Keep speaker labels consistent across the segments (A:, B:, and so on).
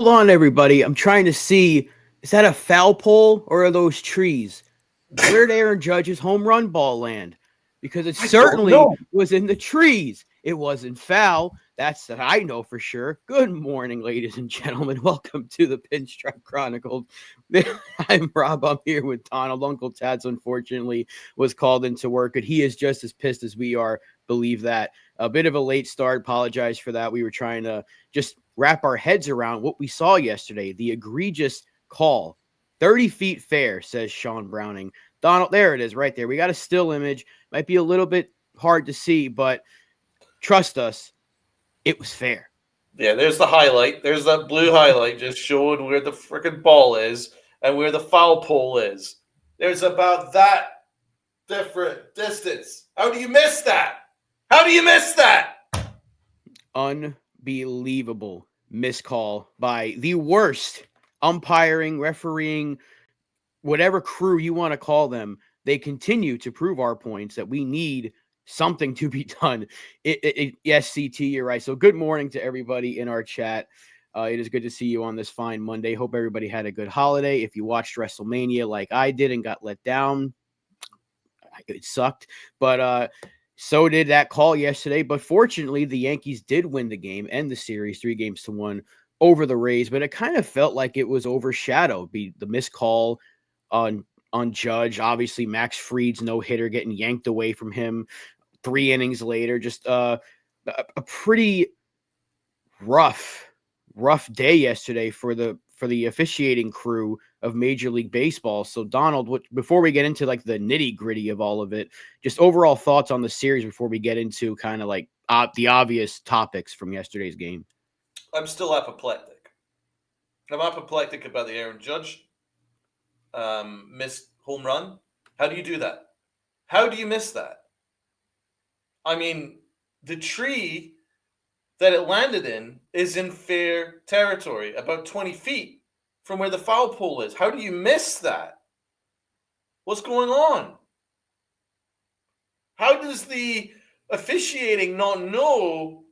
A: Hold on, everybody. I'm trying to see, is that a foul pole or are those trees? Where'd Aaron Judge's home run ball land? Because it
B: I don't
A: certainly
B: know.
A: was in the trees. It wasn't foul. That's that I know for sure. Good morning, ladies and gentlemen. Welcome to the Pinstripe Chronicles. I'm Rob. I'm here with Donald. Uncle Tats, unfortunately, was called into work, but he is just as pissed as we are. Believe that. A bit of a late start. Apologize for that. We were trying to just wrap our heads around what we saw yesterday. The egregious call. 30 feet fair, says Sean Browning. Donald, there it is right there. We got a still image. Might be a little bit hard to see, but trust us, it was fair.
B: Yeah, there's the highlight. There's that blue highlight just showing where the freaking ball is and where the foul pole is. There's about that different distance. How do you miss that? How do you miss that?
A: Unbelievable miscall by the worst umpiring, refereeing, whatever crew you want to call them. They continue to prove our points that we need something to be done. Yes, CT, you're right. So good morning to everybody in our chat. It is good to see you on this fine Monday. Hope everybody had a good holiday. If you watched WrestleMania like I did and got let down, it sucked. But so did that call yesterday. But fortunately, the Yankees did win the game and the series 3-1 over the Rays. But it kind of felt like it was overshadowed. The missed call on Judge. Obviously, Max Fried's no-hitter getting yanked away from him 3 innings later. Just a pretty rough day yesterday for the officiating crew of Major League Baseball. So Donald, before we get into like the nitty-gritty of all of it, just overall thoughts on the series before we get into kind of like the obvious topics from yesterday's game.
B: I'm still apoplectic. I'm apoplectic about the Aaron Judge missed home run. How do you do that? How do you miss that? I mean, the tree that it landed in is in fair territory, about 20 feet from where the foul pole is. How do you miss that? What's going on? How does the officiating not know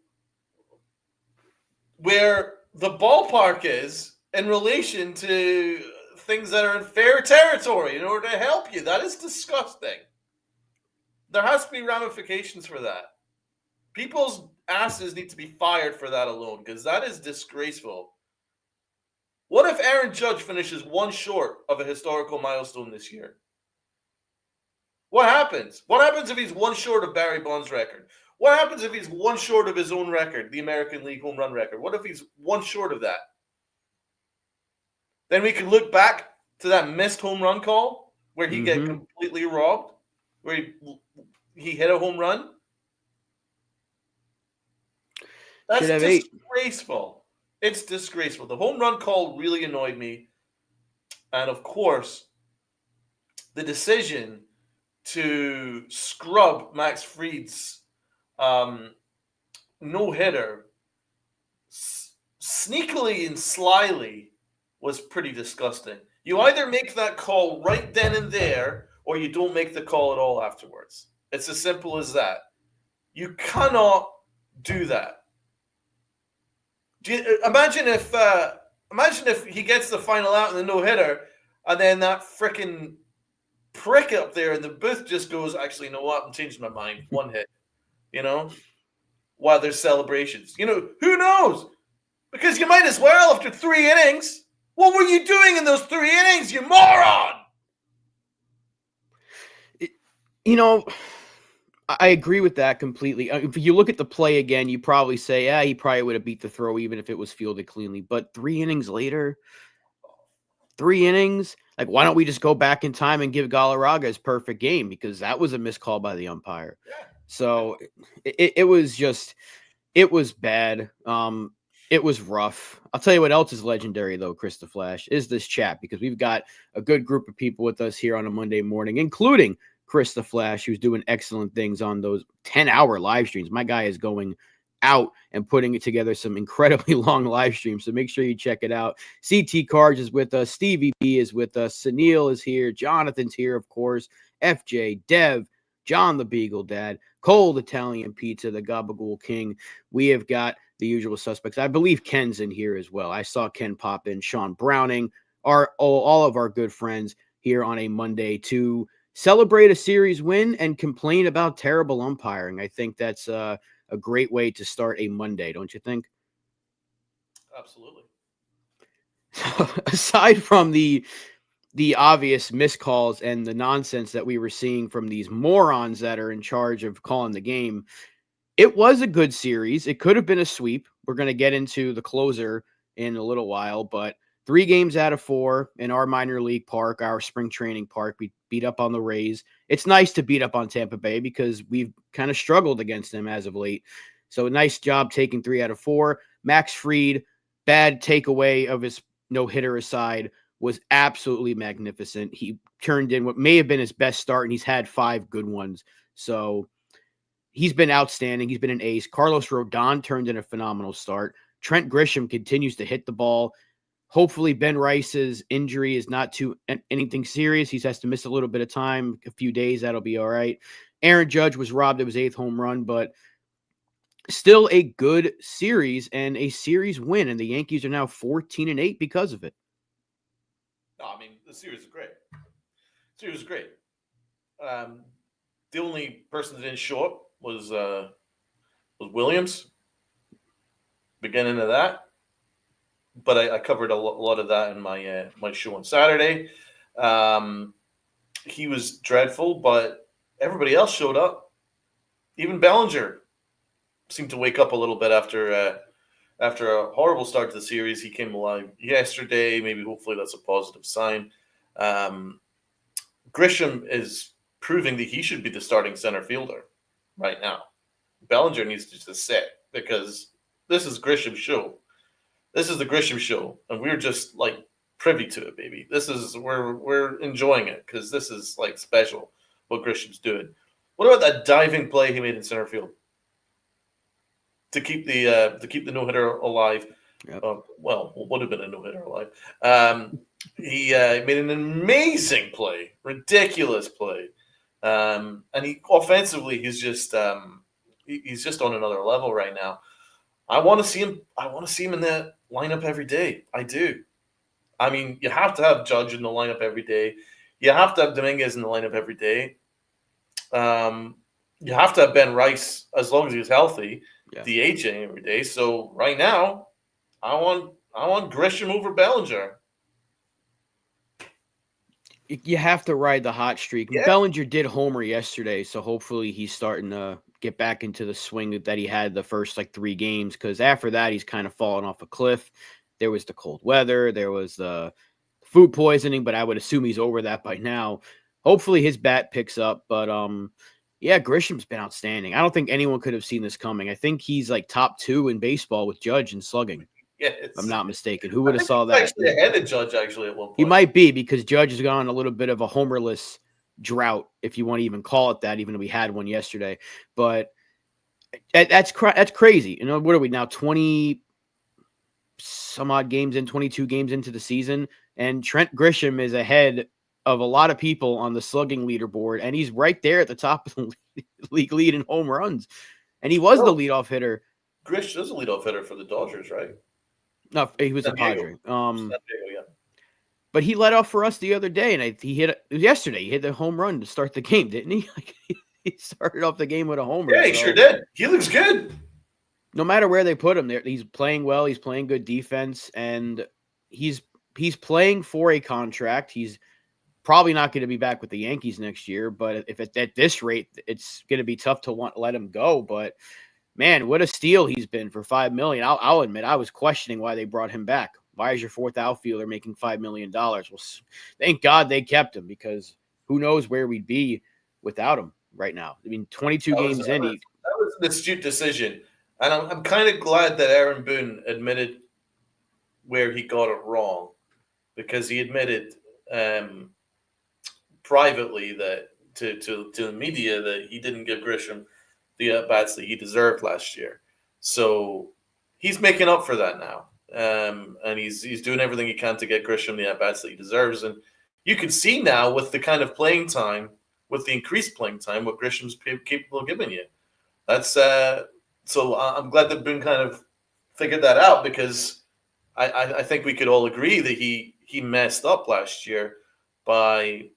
B: where the ballpark is in relation to things that are in fair territory in order to help you? That is disgusting. There has to be ramifications for that. People's asses need to be fired for that alone, because that is disgraceful. What if Aaron Judge finishes one short of a historical milestone this year? What happens? What happens if he's one short of Barry Bonds' record? What happens if he's one short of his own record, the American League home run record? What if he's one short of that? Then we can look back to that missed home run call where he get completely robbed, where he hit a home run. That's disgraceful. It's disgraceful. The home run call really annoyed me. And of course, the decision to scrub Max Fried's no-hitter sneakily and slyly was pretty disgusting. You either make that call right then and there, or you don't make the call at all afterwards. It's as simple as that. You cannot do that. Imagine if he gets the final out in the no-hitter, and then that freaking prick up there in the booth just goes, actually, you know what? I'm changing my mind. One hit, while there's celebrations. Who knows? Because you might as well after 3 innings. What were you doing in those 3 innings, you moron?
A: I agree with that completely. If you look at the play again, you probably say, yeah, he probably would have beat the throw even if it was fielded cleanly. But 3 innings later, 3 innings, like why don't we just go back in time and give Galarraga his perfect game? Because that was a missed call by the umpire.
B: Yeah.
A: So it was bad. It was rough. I'll tell you what else is legendary, though, Chris the Flash, is this chat, because we've got a good group of people with us here on a Monday morning, including Chris the Flash, who's doing excellent things on those 10-hour live streams. My guy is going out and putting together some incredibly long live streams, so make sure you check it out. CT Cards is with us. Stevie B is with us. Sunil is here. Jonathan's here, of course. FJ, Dev, John the Beagle Dad, Cold Italian Pizza, the Gabagool King. We have got the usual suspects. I believe Ken's in here as well. I saw Ken pop in. Sean Browning, all of our good friends here on a Monday to celebrate a series win and complain about terrible umpiring. I think that's a great way to start a Monday, don't you think?
B: Absolutely.
A: Aside from the obvious miscalls and the nonsense that we were seeing from these morons that are in charge of calling the game, it was a good series. It could have been a sweep. We're going to get into the closer in a little while, but 3 games out of 4 in our minor league park, our spring training park, we beat up on the Rays. It's nice to beat up on Tampa Bay because we've kind of struggled against them as of late. So a nice job taking 3 out of 4. Max Fried, bad takeaway of his no-hitter aside, was absolutely magnificent. He turned in what may have been his best start, and he's had 5 good ones. So he's been outstanding. He's been an ace. Carlos Rodon turned in a phenomenal start. Trent Grisham continues to hit the ball. Hopefully Ben Rice's injury is not too anything serious. He has to miss a little bit of time, a few days. That'll be all right. Aaron Judge was robbed of his 8th home run, but still a good series and a series win. And the Yankees are now 14-8 because of it.
B: No, I mean, the series is great. The series is great. The only person that didn't show up was Williams. Beginning of that, but I covered a lot of that in my my show on Saturday. He was dreadful, but everybody else showed up. Even Bellinger seemed to wake up a little bit after a horrible start to the series. He came alive yesterday. Maybe hopefully that's a positive sign. Grisham is proving that he should be the starting center fielder right now. Bellinger needs to just sit because this is Grisham's show. This is the Grisham show, and we're just like privy to it, baby. This is we're enjoying it because this is like special what Grisham's doing. What about that diving play he made in center field to keep the no hitter alive?
A: Yep.
B: Well, would have been a no hitter alive. He made an amazing play, ridiculous play, and he offensively he's just on another level right now. I want to see him. I want to see him in that lineup every day. I do. I mean, you have to have Judge in the lineup every day. You have to have Dominguez in the lineup every day. You have to have Ben Rice as long as he's healthy, DHing every day. So right now, I want Grisham over Bellinger.
A: You have to ride the hot streak. Yeah. Bellinger did homer yesterday, so hopefully he's starting to get back into the swing that he had the first 3 games, because after that he's kind of fallen off a cliff. There was the cold weather, there was the food poisoning, but I would assume he's over that by now. Hopefully his bat picks up, but yeah, Grisham's been outstanding. I don't think anyone could have seen this coming. I think he's top 2 in baseball with Judge and slugging. Yes. If I'm not mistaken. Who would have saw that?
B: Actually ahead of Judge actually at one point.
A: He might be, because Judge has gone a little bit of a homerless drought, if you want to even call it that, even though we had one yesterday. But that's crazy. You know, what are we now, 20 some odd games in, 22 games into the season, and Trent Grisham is ahead of a lot of people on the slugging leaderboard, and he's right there at the top of the league lead in home runs. And he was the leadoff hitter.
B: Grish is a leadoff hitter for the Dodgers, right?
A: No, he was a Padre. But he led off for us the other day, and he hit it yesterday. He hit the home run to start the game, didn't he? He started off the game with a homer.
B: Yeah, he sure did. He looks good.
A: No matter where they put him, he's playing well. He's playing good defense, and he's playing for a contract. He's probably not going to be back with the Yankees next year, but if at this rate, it's going to be tough to let him go. But man, what a steal he's been for $5 million. I'll admit, I was questioning why they brought him back. Why is your 4th outfielder making $5 million? Well, thank God they kept him, because who knows where we'd be without him right now. I mean, 22 games in.
B: That was an astute decision. And I'm kind of glad that Aaron Boone admitted where he got it wrong, because he admitted privately that to the media that he didn't give Grisham the at-bats that he deserved last year. So he's making up for that now. And he's doing everything he can to get Grisham the at-bats that he deserves. And you can see now with the kind of playing time with the increased playing time, what Grisham's capable of giving you. That's so I'm glad that Boone kind of figured that out, because I think we could all agree that he messed up last year by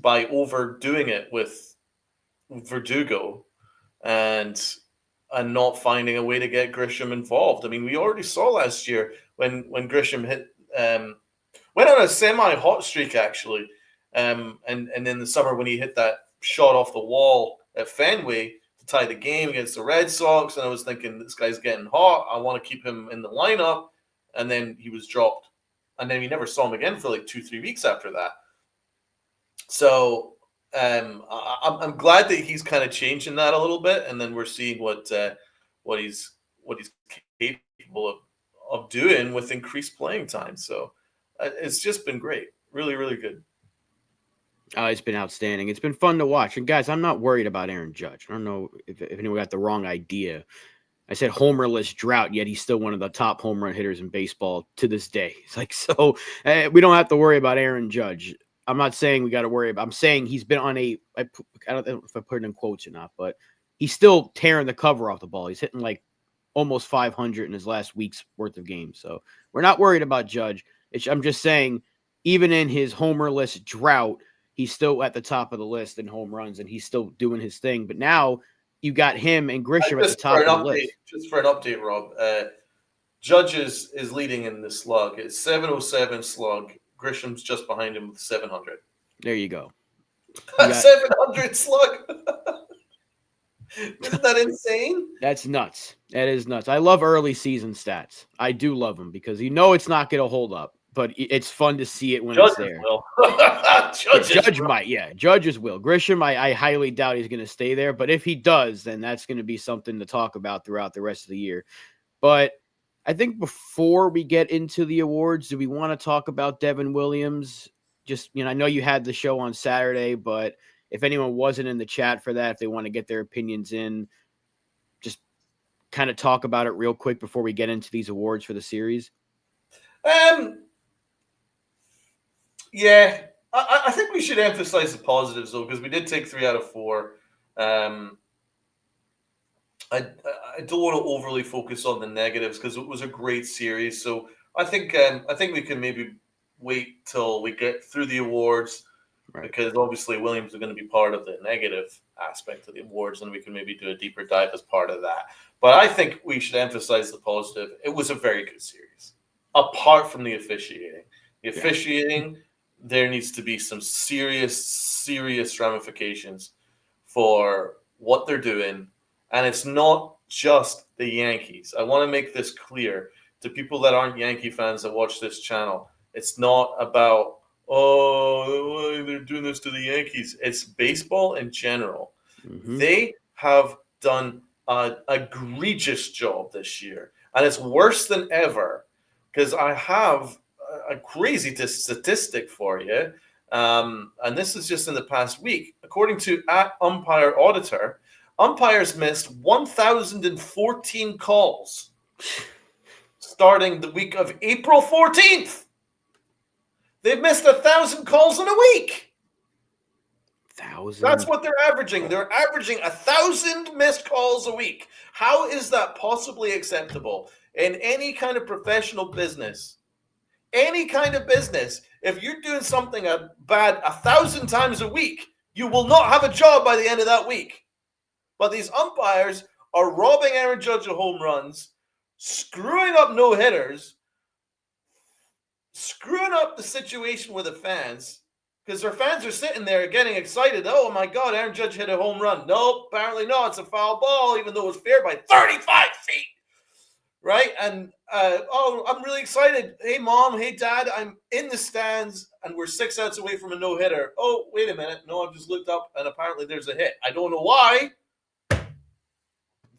B: overdoing it with Verdugo and not finding a way to get Grisham involved. I mean, we already saw last year when Grisham went on a semi hot streak actually, and in the summer when he hit that shot off the wall at Fenway to tie the game against the Red Sox, and I was thinking, this guy's getting hot. I want to keep him in the lineup, and then he was dropped, and then we never saw him again for like 2-3 weeks after that. So I'm glad that he's kind of changing that a little bit, and then we're seeing what he's capable of doing with increased playing time. So it's just been great, really, really good.
A: It's been outstanding. It's been fun to watch. And guys, I'm not worried about Aaron Judge. I don't know if anyone got the wrong idea. I said homerless drought, yet he's still one of the top home run hitters in baseball to this day. It's like, so we don't have to worry about Aaron Judge. I'm not saying we got to worry about. I'm saying he's been on I don't know if I put it in quotes or not, but he's still tearing the cover off the ball. He's hitting like almost 500 in his last week's worth of games. So we're not worried about Judge. I'm just saying, even in his homerless drought, he's still at the top of the list in home runs, and he's still doing his thing. But now you got him and Grisham at the top of the list.
B: Just for an update, Rob, Judge is leading in the slug. It's 707 slug. Grisham's just behind him with 700.
A: There you go.
B: 700 slug. Isn't that insane?
A: That's nuts. That is nuts. I love early season stats. I do love them because it's not going to hold up, but it's fun to see it when
B: Judges
A: it's there.
B: Will.
A: Judge might, yeah. Judges will. Grisham, I highly doubt he's going to stay there, but if he does, then that's going to be something to talk about throughout the rest of the year. But I think before we get into the awards, do we want to talk about Devin Williams? Just, I know you had the show on Saturday, but if anyone wasn't in the chat for that, if they want to get their opinions in, just kind of talk about it real quick before we get into these awards for the series.
B: Yeah, I think we should emphasize the positives, though, because we did take 3 out of 4. I don't want to overly focus on the negatives because it was a great series. So I think we can maybe wait till we get through the awards, right, because obviously Williams is going to be part of the negative aspect of the awards, and we can maybe do a deeper dive as part of that. But I think we should emphasize the positive. It was a very good series, apart from the officiating. The officiating, there needs to be some serious ramifications for what they're doing. And it's not just the Yankees. I want to make this clear to people that aren't Yankee fans that watch this channel. It's not about, they're doing this to the Yankees. It's baseball in general. Mm-hmm. They have done an egregious job this year. And it's worse than ever, because I have a crazy statistic for you. And this is just in the past week. According to @Umpire Auditor, umpires missed 1,014 calls starting the week of April 14th. They've missed 1,000 calls in a week.
A: 1,000?
B: That's what they're averaging. They're averaging 1,000 missed calls a week. How is that possibly acceptable in any kind of professional business? Any kind of business, if you're doing something bad 1,000 times a week, you will not have a job by the end of that week. But these umpires are robbing Aaron Judge of home runs, screwing up no-hitters, screwing up the situation with the fans, because their fans are sitting there getting excited. Oh, my God, Aaron Judge hit a home run. Nope, apparently not. It's a foul ball, even though it was fair by 35 feet. Right? And, I'm really excited. Hey, Mom. Hey, Dad. I'm in the stands, and we're 6 outs away from a no-hitter. Oh, wait a minute. No, I've just looked up, and apparently there's a hit. I don't know why.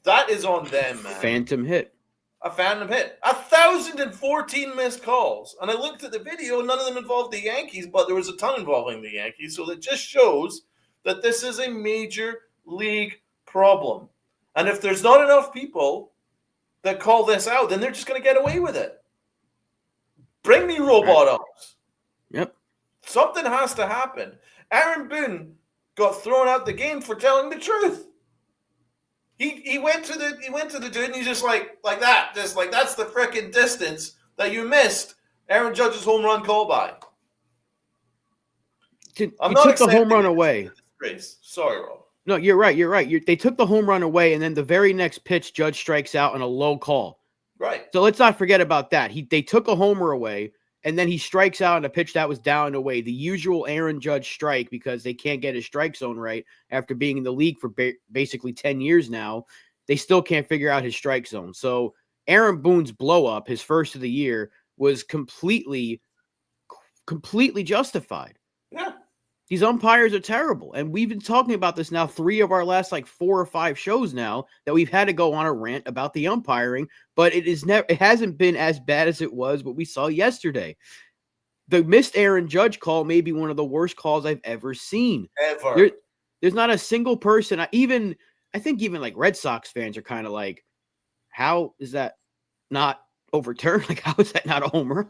B: That is on them, man.
A: Phantom hit.
B: A phantom hit. 1,014 missed calls. And I looked at the video, none of them involved the Yankees, but there was a ton involving the Yankees. So that just shows that this is a major league problem. And if there's not enough people that call this out, then they're just going to get away with it. Bring me robot umps.
A: Yep.
B: Something has to happen. Aaron Boone got thrown out the game for telling the truth. He went to the dude and he's just like that, just like that's the freaking distance that you missed Aaron Judge's home run call by. I'm
A: You
B: not
A: took the home
B: accepting
A: run
B: it.
A: away.
B: It's a disgrace. Sorry, Rob.
A: No, you're right. You're right. They took the home run away, and then the very next pitch, Judge strikes out on a low call.
B: Right.
A: So let's not forget about that. They took a homer away, and then he strikes out on a pitch that was down and away. The usual Aaron Judge strike, because they can't get his strike zone right after being in the league for basically 10 years now. They still can't figure out his strike zone. So Aaron Boone's blow up, his first of the year, was completely justified.
B: Yeah.
A: These umpires are terrible. And we've been talking about this now 3 of our last 4 or 5 shows now, that we've had to go on a rant about the umpiring, but it hasn't been as bad as it was what we saw yesterday. The missed Aaron Judge call may be one of the worst calls I've ever seen.
B: Ever.
A: There's not a single person, I think even like Red Sox fans are kind of like, how is that not overturned? Like, how is that not a home run?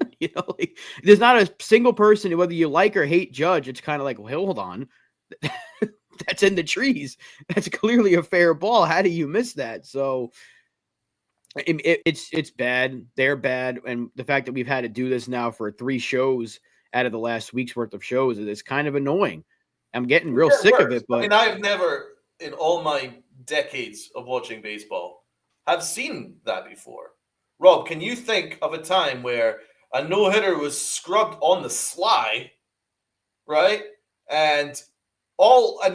A: There's not a single person, whether you like or hate Judge, it's kind of like, well, hold on. That's in the trees. That's clearly a fair ball. How do you miss that? So it's bad. They're bad. And the fact that we've had to do this now for 3 shows out of the last week's worth of shows is kind of annoying. I'm getting real sick of it. But
B: I mean, I've never, in all my decades of watching baseball, have seen that before. Rob, can you think of a time where a no-hitter was scrubbed on the sly, right? And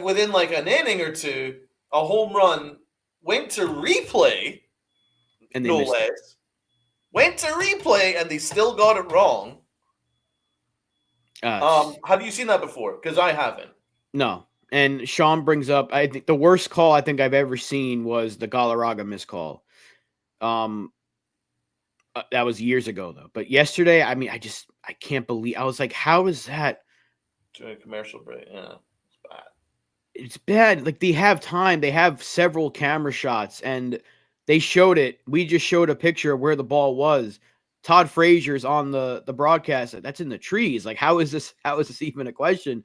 B: within like an inning or two, a home run went to replay,
A: and they
B: no
A: missed
B: less.
A: it.
B: Went to replay, and they still got it wrong. Have you seen that before? Because I haven't.
A: No. And Sean brings up, I think the worst call I think I've ever seen was the Galarraga miscall. That was years ago, though. But yesterday, I mean, I can't believe. I was like, how is that?
B: During a commercial break, yeah, it's bad.
A: It's bad. Like, they have time. They have several camera shots, and they showed it. We just showed a picture of where the ball was. Todd Frazier's on the broadcast. That's in the trees. Like, how is this even a question?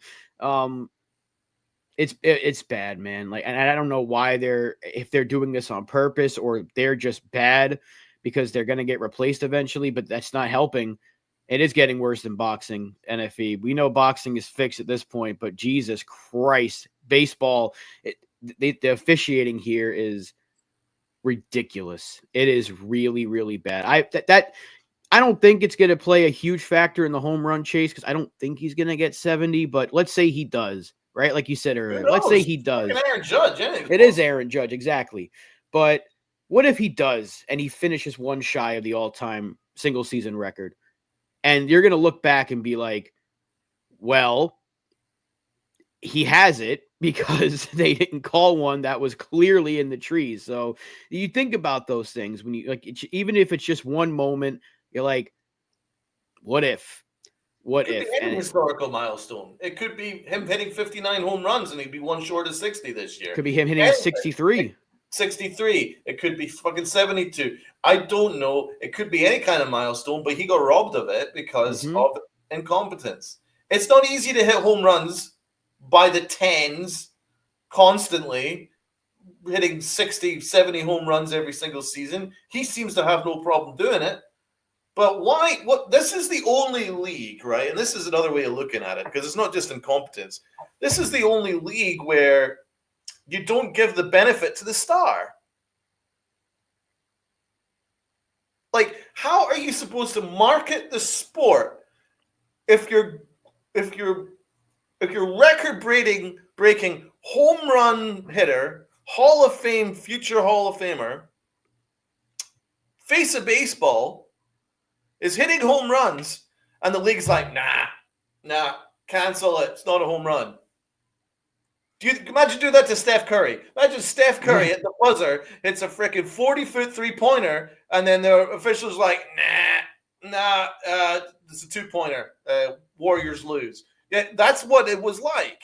A: It's bad, man. Like, and I don't know why if they're doing this on purpose or they're just bad because they're going to get replaced eventually, but that's not helping. It is getting worse than boxing, NFE. We know boxing is fixed at this point, but Jesus Christ, baseball, the officiating here is ridiculous. It is really, really bad. I don't think it's going to play a huge factor in the home run chase because I don't think he's going to get 70, but let's say he does, right? Like you said earlier, let's say he does.
B: Aaron Judge,
A: it is Aaron Judge, exactly. But what if he does and he finishes one shy of the all-time single season record? And you're going to look back and be like, well, he has it because they didn't call one that was clearly in the trees. So you think about those things when you even if it's just one moment, you're like, what if? What if?
B: Any historical milestone. It could be him hitting 59 home runs and he'd be one short of 60 this year.
A: Could be him hitting 63.
B: 63. It could be fucking 72. I don't know. It could be any kind of milestone, but he got robbed of it because of incompetence. It's not easy to hit home runs by the tens constantly, hitting 60, 70 home runs every single season. He seems to have no problem doing it. But why? This is the only league, right? And this is another way of looking at it because it's not just incompetence. This is the only league where you don't give the benefit to the star. Like, how are you supposed to market the sport if your record-breaking home run hitter, Hall of Fame, future Hall of Famer, face of baseball is hitting home runs, and the league's like, nah, cancel it. It's not a home run. Imagine do that to Steph Curry. Imagine Steph Curry at the buzzer hits a freaking 40-foot three-pointer, and then the official's like, nah, it's a two-pointer. Warriors lose. Yeah, that's what it was like.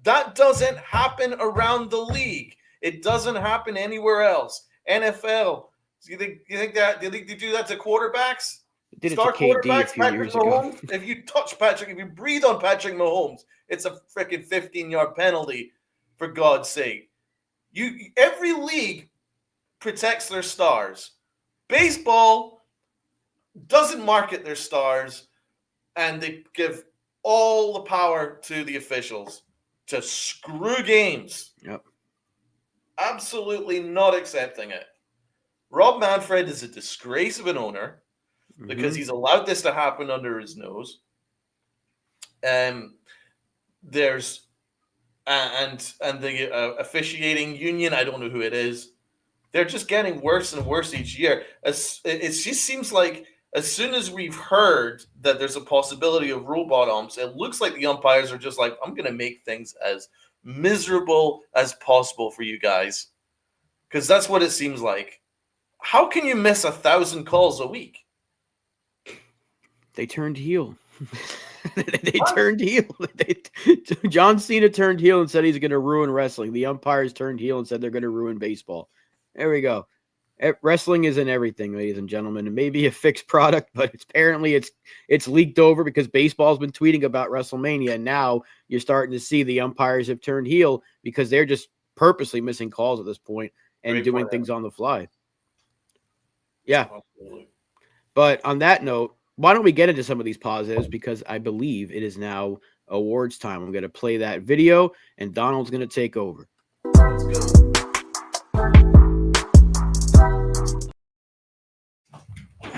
B: That doesn't happen around the league. It doesn't happen anywhere else. NFL. Do you think they do that to quarterbacks?
A: Did it to
B: Star
A: KD a
B: quarterback's
A: few
B: Patrick
A: years ago.
B: Mahomes. If you touch Patrick, if you breathe on Patrick Mahomes, it's a freaking 15-yard penalty. For God's sake, every league protects their stars. Baseball doesn't market their stars, and they give all the power to the officials to screw games.
A: Yep.
B: Absolutely not accepting it. Rob Manfred is a disgrace of an owner because he's allowed this to happen under his nose. There's and the officiating union, I don't know who it is. They're just getting worse and worse each year. It just seems like as soon as we've heard that there's a possibility of robot umps, it looks like the umpires are just like, I'm going to make things as miserable as possible for you guys. Because that's what it seems like. How can you miss 1,000 calls a week?
A: They turned heel. They turned heel. John Cena turned heel and said he's going to ruin wrestling. The umpires turned heel and said they're going to ruin baseball. There we go. Wrestling is in everything, ladies and gentlemen. It may be a fixed product, but apparently it's leaked over because baseball's been tweeting about WrestleMania, and now you're starting to see the umpires have turned heel because they're just purposely missing calls at this point and doing things on the fly. Yeah. Absolutely. But on that note, why don't we get into some of these positives, because I believe it is now awards time. I'm going to play that video, and Donald's going to take over.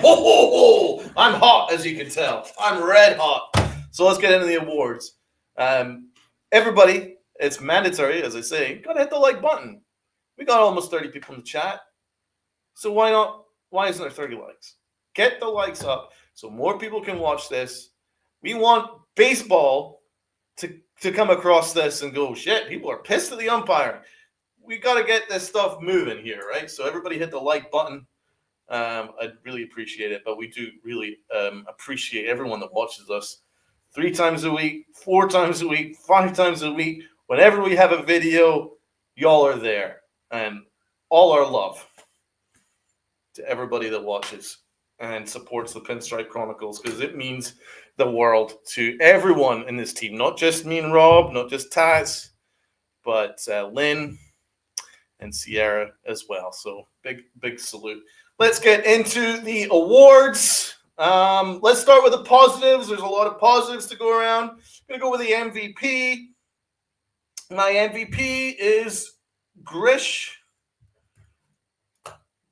B: Oh, I'm hot, as you can tell. I'm red hot. So let's get into the awards. Everybody, it's mandatory, as I say, gotta hit the like button. We got almost 30 people in the chat. So why not? Why isn't there 30 likes? Get the likes up so more people can watch this. We want baseball to come across this and go, shit, people are pissed at the umpire. We got to get this stuff moving here, right? So everybody hit the like button. I'd really appreciate it, but we do really appreciate everyone that watches us 3 times a week, 4 times a week, 5 times a week. Whenever we have a video, y'all are there. And all our love to everybody that watches and supports the Pinstripe Chronicles, because it means the world to everyone in this team, not just me and Rob, not just Taz, but Lynn and Sierra as well. So big salute. Let's get into the awards. Let's start with the positives. There's a lot of positives to go around. I'm going to go with the MVP. My MVP is Grish.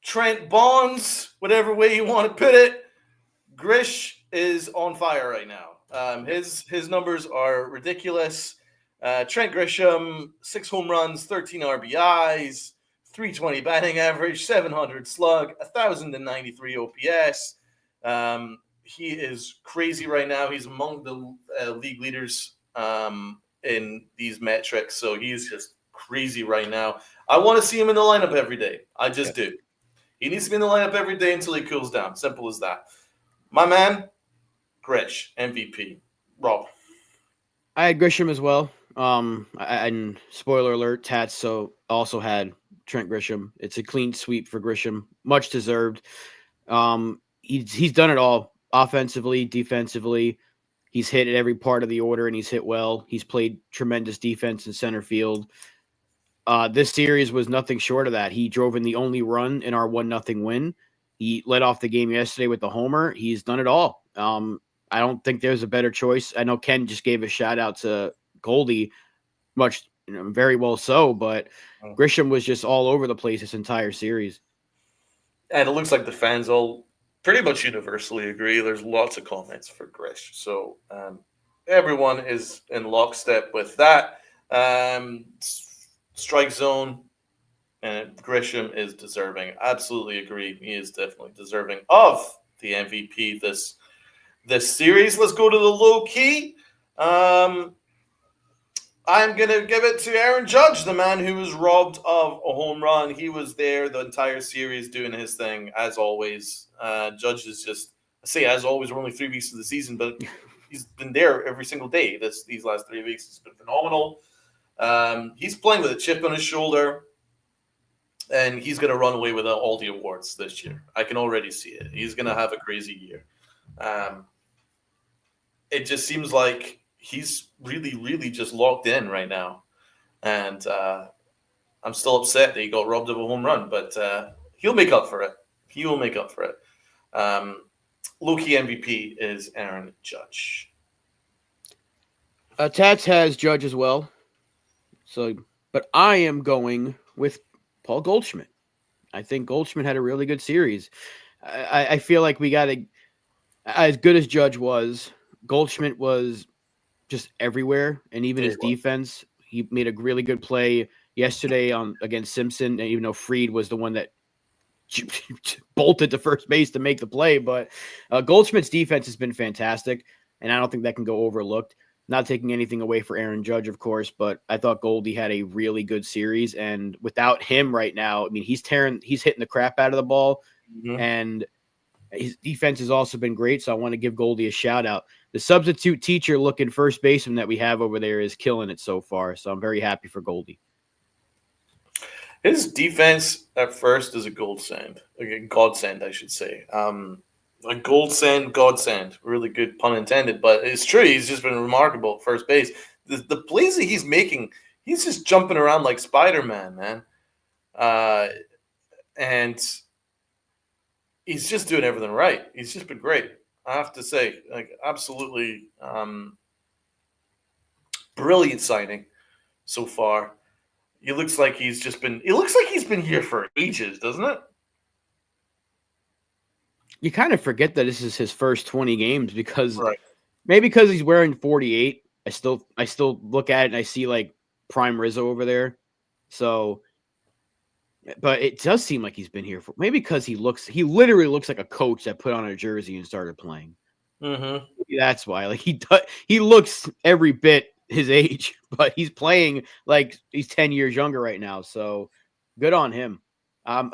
B: Trent Bonds, whatever way you want to put it. Grish is on fire right now. His numbers are ridiculous. Trent Grisham, 6 home runs, 13 RBIs, 320 batting average, 700 slug, 1,093 OPS. He is crazy right now. He's among the league leaders in these metrics, so he's just crazy right now. I want to see him in the lineup every day. I just do. He needs to be in the lineup every day until he cools down. Simple as that. My man, Grish, MVP. Rob.
A: I had Grisham as well. And spoiler alert, Tats also had Trent Grisham. It's a clean sweep for Grisham, much deserved. He's done it all, offensively, defensively. He's hit at every part of the order, and he's hit well. He's played tremendous defense in center field. This series was nothing short of that. He drove in the only run in our 1-0 win. He led off the game yesterday with the homer. He's done it all. I don't think there's a better choice. I know Ken just gave a shout out to Goldie, very well so, but Grisham was just all over the place this entire series.
B: And it looks like the fans all pretty much universally agree. There's lots of comments for Grish. So everyone is in lockstep with that. Strike zone, and Grisham is deserving. Absolutely agree. He is definitely deserving of the MVP this series. Let's go to the low key. I'm going to give it to Aaron Judge, the man who was robbed of a home run. He was there the entire series doing his thing, as always. Judge is just, I say as always, we're only 3 weeks of the season, but he's been there every single day these last 3 weeks. It's been phenomenal. He's playing with a chip on his shoulder, and he's going to run away with all the awards this year. I can already see it. He's going to have a crazy year. Um, it just seems like he's really, really just locked in right now. And I'm still upset that he got robbed of a home run, but he'll make up for it. He will make up for it. Low-key MVP is Aaron Judge.
A: Tats has Judge as well. So, but I am going with Paul Goldschmidt. I think Goldschmidt had a really good series. I feel like we got to, as good as Judge was, Goldschmidt was just everywhere, and even his defense. He made a really good play yesterday on against Simpson, and even though Fried was the one that bolted to first base to make the play, but Goldschmidt's defense has been fantastic, and I don't think that can go overlooked. Not taking anything away for Aaron Judge, of course, but I thought Goldie had a really good series, and without him right now, I mean, he's hitting the crap out of the ball, and his defense has also been great, so I want to give Goldie a shout out. The substitute teacher looking first baseman that we have over there is killing it so far, so I'm very happy for Goldie.
B: His defense at first is a godsend. A godsend, I should say. A godsend. Really good pun intended, but it's true. He's just been remarkable at first base. The plays that he's making, he's just jumping around like Spider-Man, man. And he's just doing everything right. He's just been great. I have to say, like, absolutely brilliant signing so far. It looks like he's been here for ages, doesn't it?
A: You kind of forget that this is his first 20 games because maybe because he's wearing 48. I still look at it and I see like prime Rizzo over there. So, but it does seem like he's been here for maybe because he literally looks like a coach that put on a jersey and started playing.
B: Mm-hmm.
A: That's why, like he looks every bit his age, but he's playing like he's 10 years younger right now. So good on him.
B: But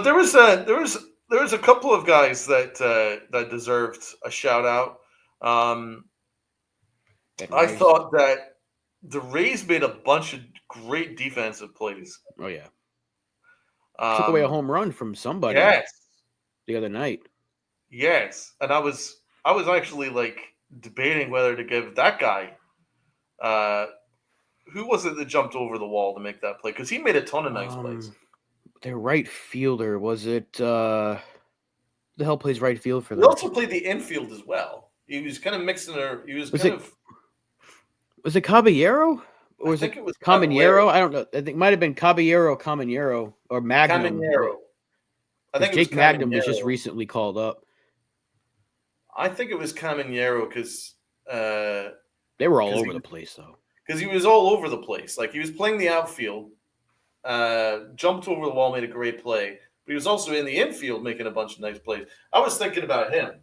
B: there was a couple of guys that deserved a shout out. I thought that the Rays made a bunch of great defensive plays.
A: Oh yeah, took away a home run from somebody. The other night.
B: Yes, and I was actually like debating whether to give that guy. Who was it that jumped over the wall to make that play? Because he made a ton of nice plays.
A: Their right fielder, was it the hell plays right field for them?
B: He also played the infield as well. He was kind of mixing
A: was it Caballero? Or was it Caminero? I don't know. I think it might have been Caballero, Caminero, or Magnum.
B: Caminero. I think
A: Jake Magnum was just recently called up.
B: I think it was Caminero because
A: they were all over the place, though.
B: Because he was all over the place. Like, he was playing the outfield, jumped over the wall, made a great play. But he was also in the infield making a bunch of nice plays. I was thinking about him.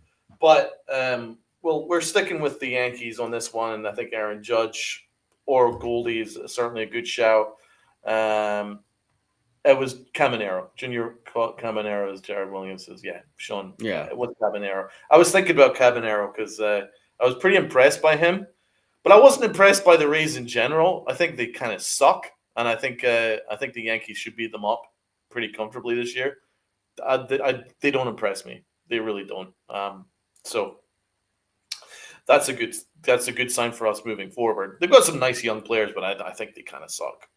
B: But, well, we're sticking with the Yankees on this one, and I think Aaron Judge or Goldie is certainly a good shout. It was Caminero. Junior Caminero, as Jared Williams says. Yeah, Sean.
A: Yeah.
B: It was Caminero. I was thinking about Caminero because I was pretty impressed by him. But I wasn't impressed by the Rays in general. I think they kind of suck. And I think the Yankees should beat them up pretty comfortably this year. They don't impress me. They really don't. So that's a good sign for us moving forward. They've got some nice young players, but I think they kind of suck.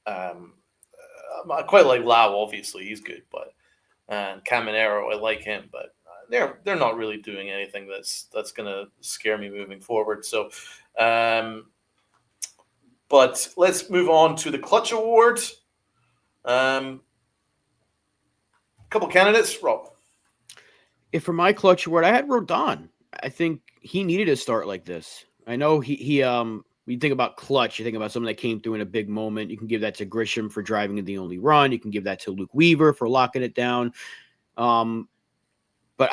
B: I quite like Lau, obviously he's good, but and Caminero, I like him, but they're not really doing anything that's going to scare me moving forward. So, but let's move on to the Clutch Awards. A couple candidates, Rob.
A: If for my Clutch Award, I had Rodon. I think he needed a start like this. I know he when you think about clutch, you think about someone that came through in a big moment. You can give that to Grisham for driving in the only run. You can give that to Luke Weaver for locking it down. But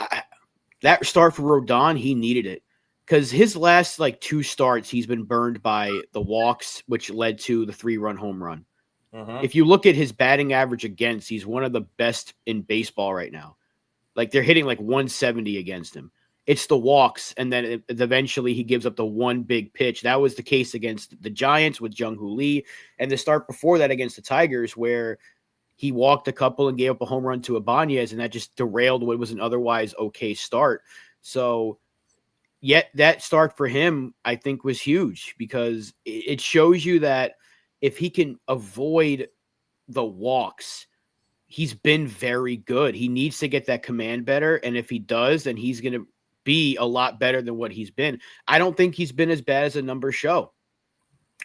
A: that start for Rodon, he needed it because his last like two starts, he's been burned by the walks, which led to the 3-run home run. If you look at his batting average against, he's one of the best in baseball right now. Like they're hitting like 170 against him. It's the walks, and then eventually he gives up the one big pitch. That was the case against the Giants with Jung-Hoo Lee, and the start before that against the Tigers, where He walked a couple and gave up a home run to Ibanez, and that just derailed what was an otherwise okay start. So, yet that start for him, I think, was huge because it shows you that if he can avoid the walks, he's been very good. He needs to get that command better, and if he does, then he's going to be a lot better than what he's been. I don't think he's been as bad as the numbers show.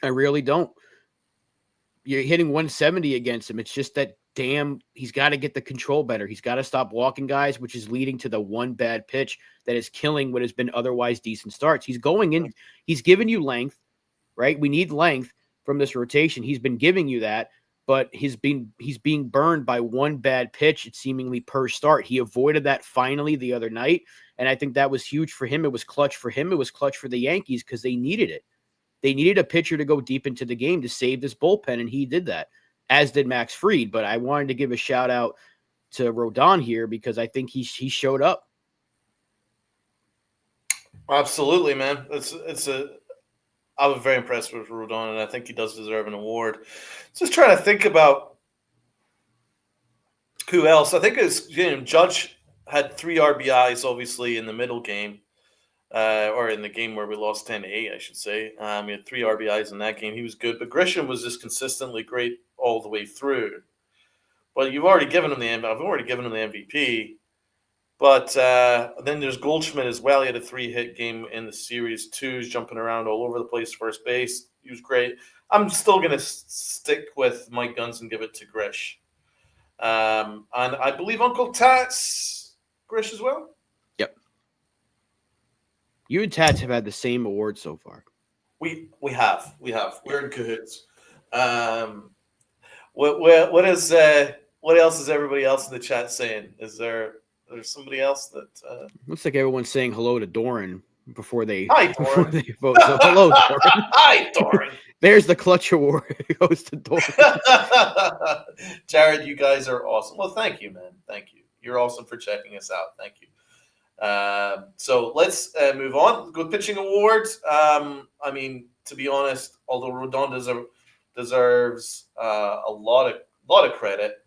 A: I really don't. You're hitting 170 against him. It's just that he's got to get the control better. He's got to stop walking guys, which is leading to the one bad pitch that is killing what has been otherwise decent starts. He's going in, he's giving you length, right? We need length from this rotation. He's been giving you that, but he's being burned by one bad pitch, it's seemingly per start. He avoided that finally the other night, and I think that was huge for him. It was clutch for him. It was clutch for the Yankees because they needed it. They needed a pitcher to go deep into the game to save this bullpen, and he did that, as did Max Fried. But I wanted to give a shout out to Rodon here because I think he showed up.
B: Absolutely, man. I was very impressed with Rodon, and I think he does deserve an award. Just trying to think about who else. I think it's Judge had 3 RBIs, obviously, in the middle game. Or in the game where we lost 10-8, I should say. He had 3 RBIs in that game. He was good. But Grisham was just consistently great all the way through. But I've already given him the MVP. But then there's Goldschmidt as well. He had a 3-hit game in the series too. He's jumping around all over the place, first base. He was great. I'm still going to stick with Mike Guns and give it to Grish. And I believe Uncle Tats Grish as well.
A: Yep. You and Tats have had the same award so far.
B: We have. We're in cahoots. What else is everybody else in the chat saying? Is there's somebody else that
A: looks like everyone's saying hello to Doran before they
B: vote.
A: So hello, Doran.
B: Hi, Doran.
A: There's the clutch award. It goes to Doran.
B: Jared, you guys are awesome. Well, thank you, man. Thank you. You're awesome for checking us out. Thank you. So let's move on. Good pitching awards. I mean, to be honest, although Rodon deserves a lot of credit,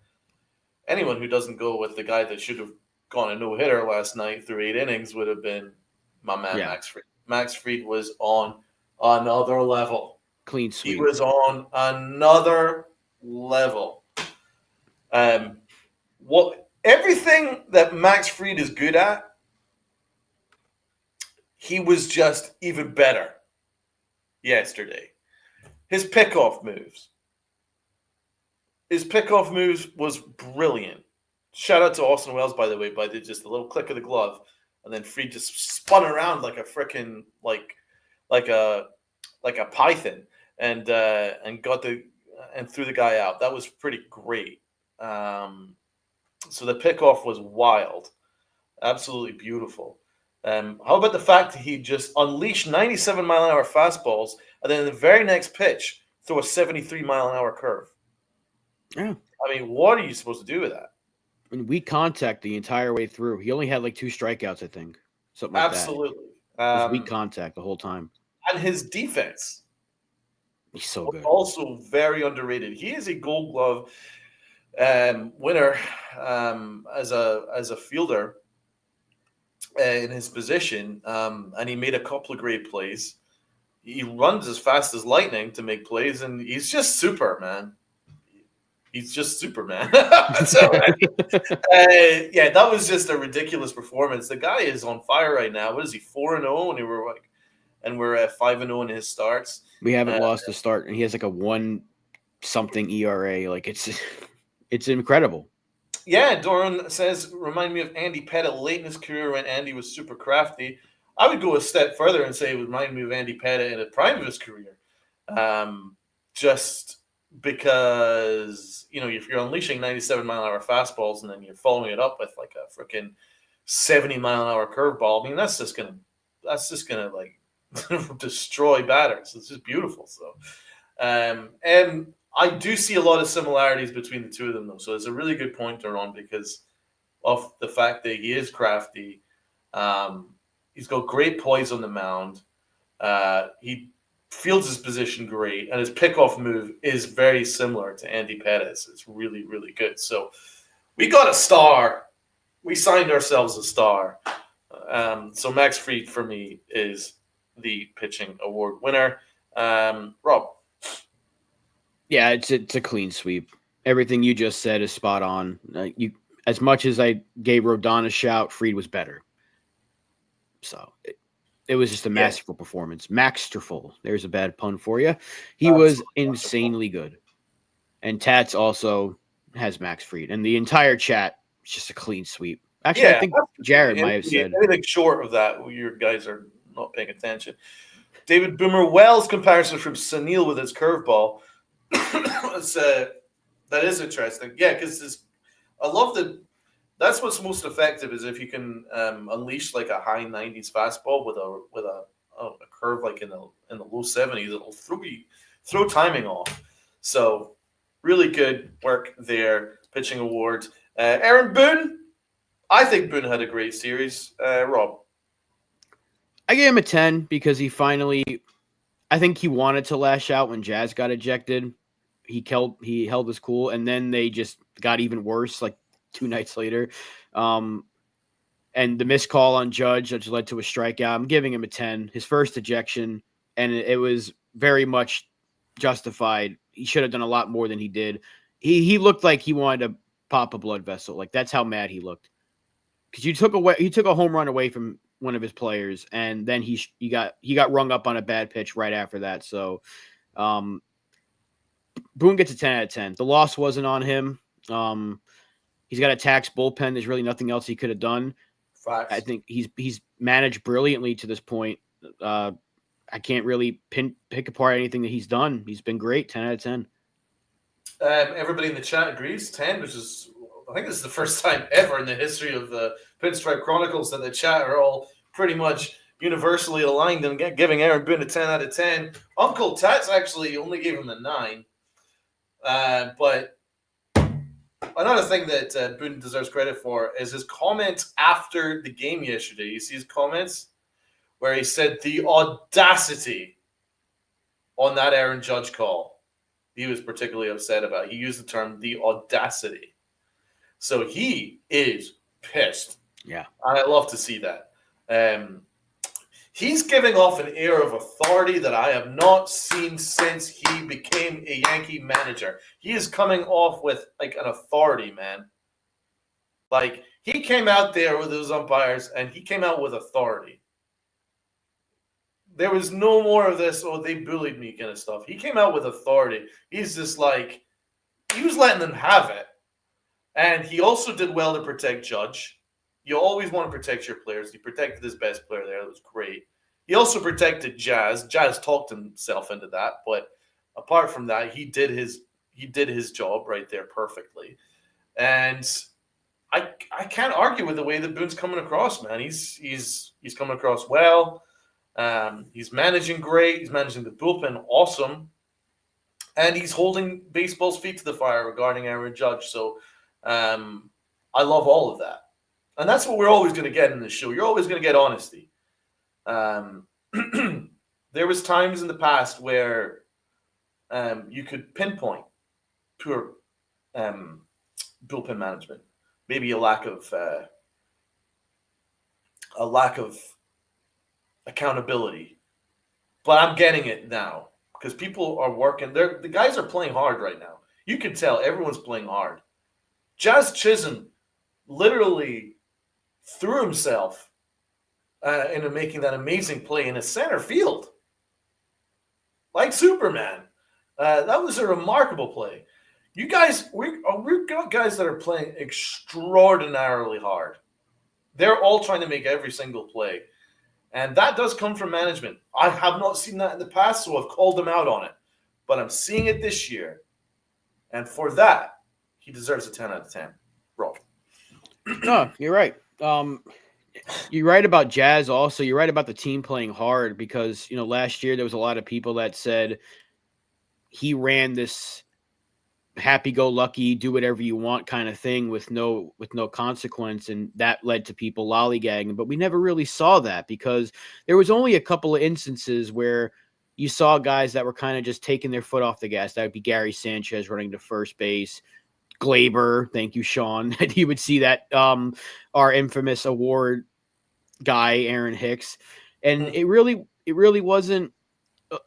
B: anyone who doesn't go with the guy that should have gone a no-hitter last night through 8 innings would have been my man, Max Fried. Max Fried was on another level.
A: Clean sweep.
B: He was on another level. Everything that Max Fried is good at, he was just even better yesterday. His pickoff moves was brilliant. Shout out to Austin Wells, by the way, by just a little click of the glove, and then Fried just spun around like a freaking like a python and threw the guy out. That was pretty great. So the pickoff was wild, absolutely beautiful. How about the fact that he just unleashed 97-mile-an-hour fastballs, and then in the very next pitch, throw a 73-mile-an-hour curve?
A: Yeah.
B: I mean, what are you supposed to do with that?
A: I mean, weak contact the entire way through. He only had like 2 strikeouts, I think. Something like
B: Absolutely.
A: that. It was weak contact the whole time.
B: And his defense.
A: He's so good.
B: Also very underrated. He is a Gold Glove winner as a fielder in his position, and he made a couple of great plays. He runs as fast as lightning to make plays, and he's just super, man. He's just Superman. So, yeah, that was just a ridiculous performance. The guy is on fire right now. What is he, 4-0? And we're at 5-0 in his starts.
A: We haven't lost a start, and he has like a 1-something ERA. Like it's incredible.
B: Yeah, Doran says, remind me of Andy Pettitte late in his career when Andy was super crafty. I would go a step further and say it would remind me of Andy Pettitte in the prime of his career. Just because, if you're unleashing 97-mile-an-hour fastballs and then you're following it up with like a freaking 70-mile-an-hour curveball, I mean, that's just gonna like destroy batters. It's just beautiful. So, and I do see a lot of similarities between the two of them, though. So it's a really good pointer on because of the fact that he is crafty. He's got great poise on the mound. He fields his position great, and his pickoff move is very similar to Andy Pettis. It's really, really good. So we got a star. We signed ourselves a star. So Max Fried for me is the pitching award winner. Rob.
A: Yeah, it's a clean sweep. Everything you just said is spot on. You as much as I gave Rodon a shout, Fried was better. So it was just a
B: Yeah,
A: masterful performance. Masterful. There's a bad pun for you. He was
B: absolutely wonderful.
A: insanely good. And Tats also has Max Fried. And the entire chat is just a clean sweep. Actually, I
B: Yeah,
A: think Jared
B: absolutely.
A: might have said,
B: Anything short of that, your guys are not paying attention. David Boomer Wells' comparison from Sunil with his curveball. That is interesting. Yeah, because I love that. That's what's most effective is if you can unleash like a high 90s fastball with a curve like in the low 70s. It'll throw timing off. So really good work there. Pitching awards. Aaron Boone. I think Boone had a great series. Rob.
A: I gave him a 10 because I think he wanted to lash out when Jazz got ejected. He held his cool, and then they just got even worse like 2 nights later. Um, and the missed call on Judge that led to a strikeout. I'm giving him a 10. His first ejection, and it was very much justified. He should have done a lot more than he did. He looked like he wanted to pop a blood vessel. Like that's how mad he looked. Because he took a home run away from one of his players, and then he got rung up on a bad pitch right after that. So um, Boone gets a 10 out of 10. The loss wasn't on him. He's got a tax bullpen. There's really nothing else he could have done. I
B: Facts.
A: think he's managed brilliantly to this point. I can't really pick apart anything that he's done. He's been great. 10 out of 10.
B: Everybody in the chat agrees. 10, which is, I think this is the first time ever in the history of the Pinstripe Chronicles that the chat are all pretty much universally aligned and giving Aaron Boone a 10 out of 10. Uncle Tats actually only gave him a 9. But another thing that Boone deserves credit for is his comments after the game yesterday. You see his comments where he said the audacity on that Aaron Judge call. He was particularly upset about. He used the term the audacity. So he is pissed.
A: Yeah.
B: And I love to see that. He's giving off an air of authority that I have not seen since he became a Yankee manager. He is coming off with like an authority, man. Like he came out there with those umpires and he came out with authority. There was no more of this, oh, they bullied me kind of stuff. He came out with authority. He's just like, he was letting them have it. And he also did well to protect Judge. You always want to protect your players. He protected his best player there. That was great. He also protected Jazz. Jazz talked himself into that, but apart from that, he did his job right there perfectly. And I can't argue with the way that Boone's coming across, man. He's coming across well. He's managing great. He's managing the bullpen awesome. And he's holding baseball's feet to the fire regarding Aaron Judge. So I love all of that. And that's what we're always going to get in this show. You're always going to get honesty. There was times in the past where you could pinpoint poor bullpen management, maybe a lack of accountability. But I'm getting it now because people are working. The guys are playing hard right now. You can tell everyone's playing hard. Jazz Chisholm literally threw himself into making that amazing play in a center field, like Superman. That was a remarkable play. You guys, we've got guys that are playing extraordinarily hard. They're all trying to make every single play. And that does come from management. I have not seen that in the past, so I've called them out on it. But I'm seeing it this year. And for that, he deserves a 10 out of 10. Rob.
A: No, you're right. You're right about Jazz also. You're right about the team playing hard because, last year there was a lot of people that said he ran this happy-go-lucky, do whatever you want kind of thing with no consequence, and that led to people lollygagging. But we never really saw that because there was only a couple of instances where you saw guys that were kind of just taking their foot off the gas. That would be Gary Sanchez running to first base. Glaber, thank you, Sean. And he would see that our infamous award guy, Aaron Hicks. And it really wasn't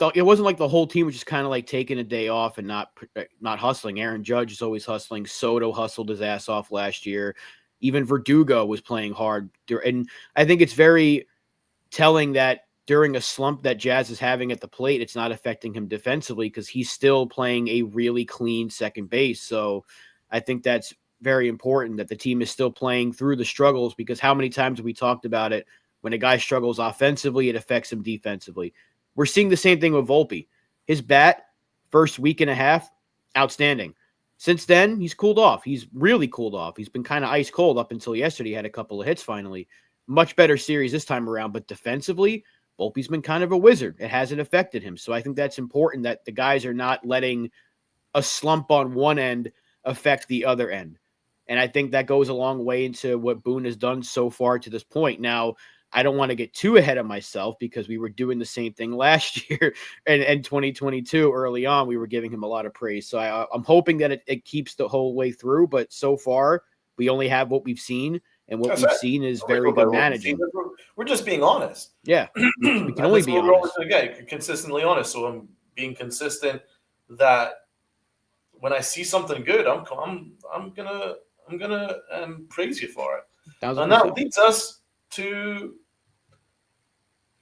A: like the whole team was just kind of like taking a day off and not hustling. Aaron Judge is always hustling. Soto hustled his ass off last year. Even Verdugo was playing hard. And I think it's very telling that during a slump that Jazz is having at the plate, it's not affecting him defensively because he's still playing a really clean second base. So I think that's very important that the team is still playing through the struggles, because how many times have we talked about it? When a guy struggles offensively, it affects him defensively. We're seeing the same thing with Volpe. His bat, first week and a half, outstanding. Since then, he's cooled off. He's really cooled off. He's been kind of ice cold up until yesterday. He had a couple of hits finally. Much better series this time around, but defensively, Volpe's been kind of a wizard. It hasn't affected him. So I think that's important that the guys are not letting a slump on one end affect the other end. And I think that goes a long way into what Boone has done so far to this point. Now, I don't want to get too ahead of myself because we were doing the same thing last year and 2022 early on. We were giving him a lot of praise. So I'm hoping that it keeps the whole way through. But so far, we only have what we've seen. And what we've seen is very good managing.
B: We're just being honest.
A: Yeah, we can only be honest.
B: Again, consistently honest. So I'm being consistent that when I see something good, I'm gonna praise you for it. And that leads us to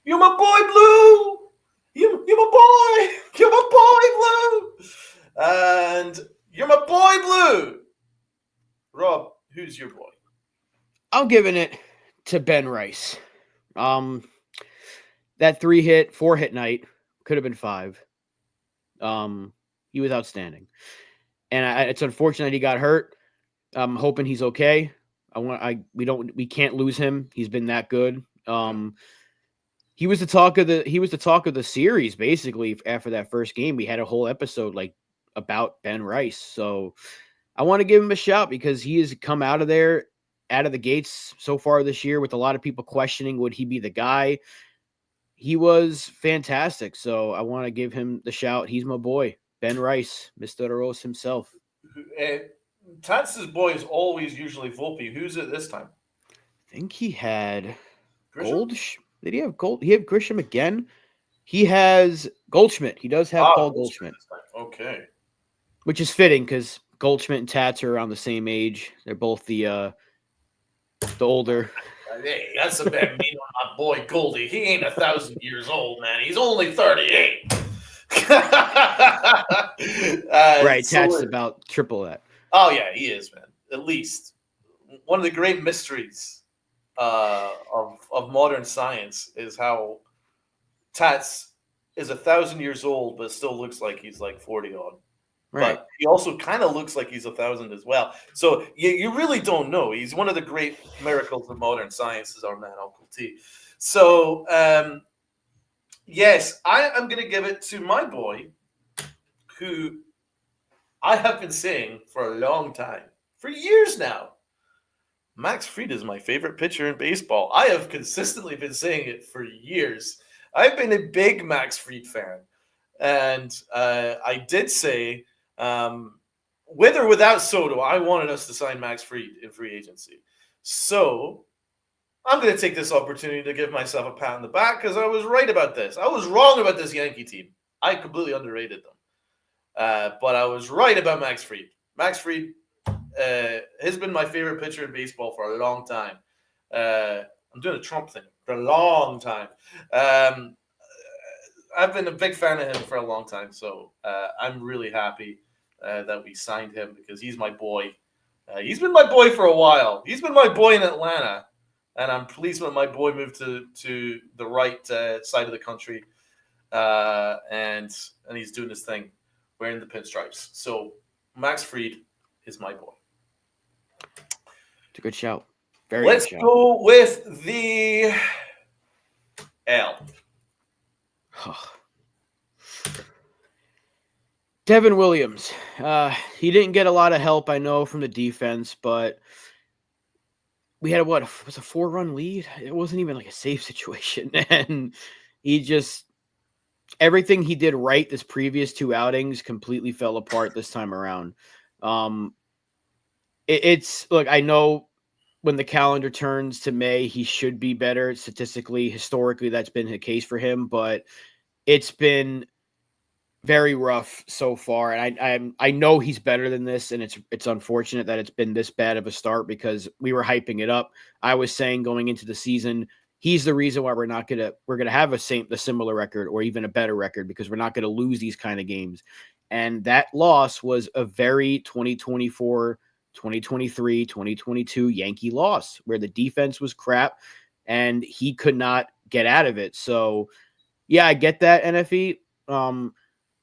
B: you're my boy Blue. You're my boy. You're my boy Blue. And you're my boy Blue. Rob, who's your boy?
A: I'm giving it to Ben Rice. That 4-hit night could have been 5. He was outstanding, and it's unfortunate he got hurt. I'm hoping he's okay. We can't lose him. He's been that good. He was the talk of the series basically after that first game. We had a whole episode about Ben Rice. So I want to give him a shout because he has come out of the gates so far this year with a lot of people questioning would he be the guy. He was fantastic. So I want to give him the shout. He's my boy, Ben Rice, Mr. Rose himself.
B: Tats's boy is always usually Volpe. Who's it this time?
A: I think he had
B: Grisham?
A: Did he have Gold? He have Grisham again? He has Goldschmidt. He does have Paul Goldschmidt.
B: Okay.
A: Which is fitting because Goldschmidt and Tats are around the same age. They're both the older.
B: Hey, that's a bad mean on my boy Goldie. He ain't 1,000 years old, man. He's only 38.
A: Right, Tats is about triple that.
B: Oh yeah, he is, man. At least one of the great mysteries of modern science is how Tats is 1,000 years old, but still looks like he's like 40 odd. Right. But he also kind of looks like he's 1,000 as well. So you really don't know. He's one of the great miracles of modern science, is our man Uncle T. So yes, I am going to give it to my boy, who I have been saying for a long time, for years now. Max Fried is my favorite pitcher in baseball. I have consistently been saying it for years. I've been a big Max Fried fan. And I did say, with or without Soto, I wanted us to sign Max Fried in free agency. So I'm going to take this opportunity to give myself a pat on the back because I was right about this. I was wrong about this Yankee team. I completely underrated them. But I was right about Max Fried. Max Fried has been my favorite pitcher in baseball for a long time. I'm doing a Trump thing for a long time. I've been a big fan of him for a long time, so I'm really happy that we signed him because he's my boy. He's been my boy for a while. He's been my boy in Atlanta, and I'm pleased when my boy moved to the right side of the country, and he's doing his thing, wearing the pinstripes. So Max Fried is my boy.
A: It's a good shout. Very
B: Let's
A: good shout.
B: go with the L.
A: Devin Williams. He didn't get a lot of help, I know, from the defense, but we had it was a 4-run lead. It wasn't even like a safe situation, and he just everything he did right this previous two outings completely fell apart this time around. Um, it's look, I know when the calendar turns to May, he should be better statistically. Historically, that's been the case for him, but it's been very rough so far, and I know he's better than this, and it's unfortunate that it's been this bad of a start because we were hyping it up. I was saying going into the season, he's the reason why we're gonna have the similar record or even a better record because we're not gonna lose these kind of games, and that loss was a very 2024, 2023, 2022 Yankee loss where the defense was crap and he could not get out of it. So yeah, I get that NFE.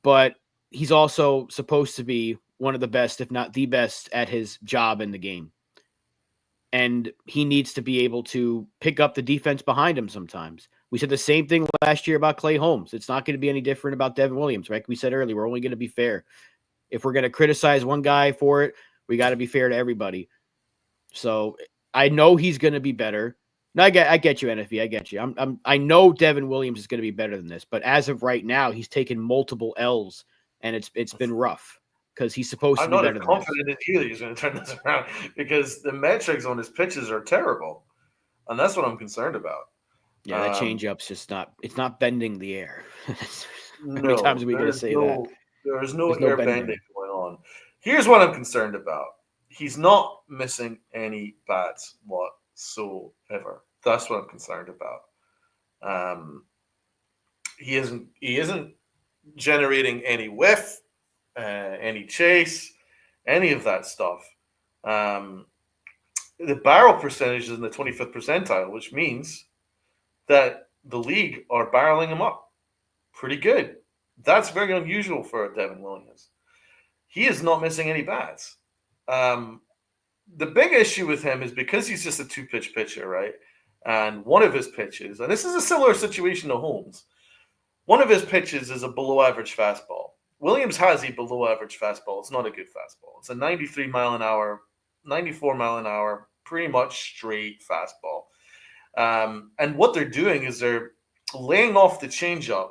A: But he's also supposed to be one of the best, if not the best, at his job in the game. And he needs to be able to pick up the defense behind him sometimes. We said the same thing last year about Clay Holmes. It's not going to be any different about Devin Williams, right? We said earlier, we're only going to be fair. If we're going to criticize one guy for it, we got to be fair to everybody. So I know he's going to be better. No, I get you, NFE. I get you. I know Devin Williams is going to be better than this, but as of right now, he's taken multiple L's, and it's been rough because he's supposed to
B: I'm
A: be
B: not as
A: better than this.
B: confident as you that he's going to turn this around because the metrics on his pitches are terrible, and that's what I'm concerned about.
A: Yeah, that changeup's just not. It's not bending the air. How many
B: No,
A: times are we going to say that?
B: there is no
A: There's no
B: air
A: bending.
B: bending going on. Here's what I'm concerned about. He's not missing any bats whatsoever. That's what I'm concerned about. He isn't generating any whiff, any chase, any of that stuff. Um, the barrel percentage is in the 25th percentile, which means that the league are barreling him up pretty good. That's very unusual for Devin Williams. He is not missing any bats. The big issue with him is because he's just a two-pitch pitcher, right? And one of his pitches, and this is a similar situation to Holmes, one of his pitches is a below-average fastball. Williams has a below-average fastball. It's not a good fastball. It's a 93 mile an hour, 94 mile an hour, pretty much straight fastball. And what they're doing is they're laying off the changeup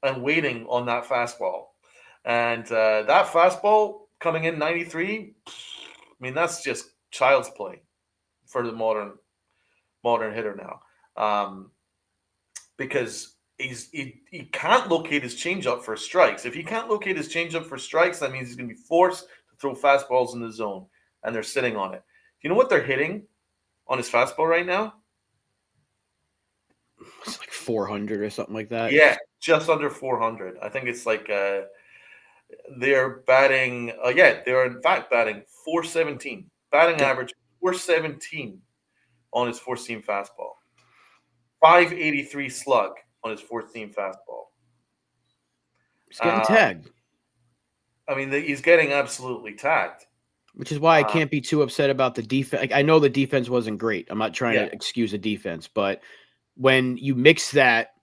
B: and waiting on that fastball. And that fastball coming in 93, I mean, that's just child's play for the modern hitter now. Because he can't locate his changeup for strikes. If he can't locate his changeup for strikes, that means he's going to be forced to throw fastballs in the zone, and they're sitting on it. Do you know what they're hitting on his fastball right now?
A: It's like 400 or something like that.
B: Yeah, just under 400. I think it's like they're batting. They're in fact batting 417. Batting average 417 on his four-seam fastball. 583 slug on his four-seam fastball.
A: He's getting tagged.
B: I mean, he's getting absolutely tagged.
A: Which is why I can't be too upset about the defense. I know the defense wasn't great. I'm not trying to excuse the defense, but when you mix that,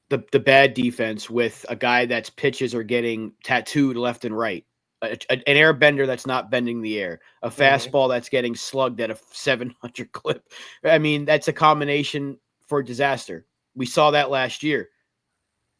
A: the bad defense with a guy that's pitches are getting tattooed left and right, an air bender that's not bending the air, a fastball that's getting slugged at a 700 clip. I mean, that's a combination for disaster. We saw that last year.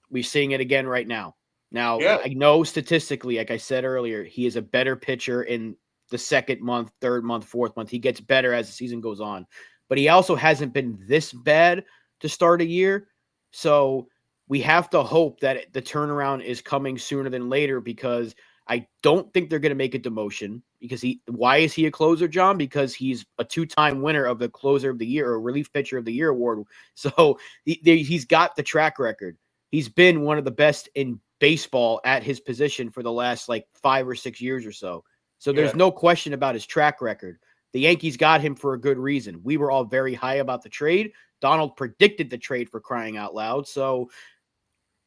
A: We're seeing it again right now. Now, I know statistically, like I said earlier, he is a better pitcher in the second month, third month, fourth month. He gets better as the season goes on. But he also hasn't been this bad to start a year. So we have to hope that the turnaround is coming sooner than later because I don't think they're going to make a demotion because why is he a closer, John? Because he's a two-time winner of the closer of the year or relief pitcher of the year award. So he's got the track record. He's been one of the best in baseball at his position for the last like 5 or 6 years or so. So there's no question about his track record. The Yankees got him for a good reason. We were all very high about the trade. Donald predicted the trade for crying out loud. So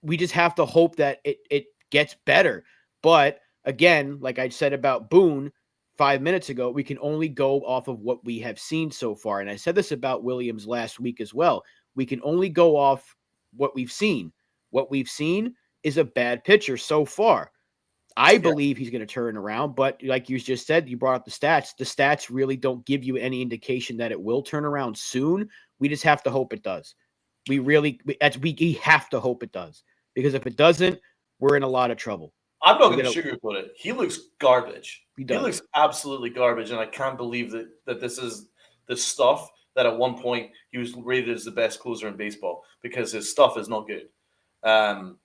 A: we just have to hope that it gets better. But again, like I said about Boone 5 minutes ago, we can only go off of what we have seen so far. And I said this about Williams last week as well. We can only go off what we've seen. What we've seen is a bad pitcher so far. I believe he's going to turn around, but like you just said, you brought up the stats. The stats really don't give you any indication that it will turn around soon. We just have to hope it does. We have to hope it does, because if it doesn't, we're in a lot of trouble.
B: I'm not
A: We're
B: going to
A: gonna
B: sugarcoat it. He looks garbage.
A: He
B: He
A: does.
B: looks absolutely garbage, and I can't believe that this is the stuff that at one point he was rated as the best closer in baseball, because his stuff is not good. Um,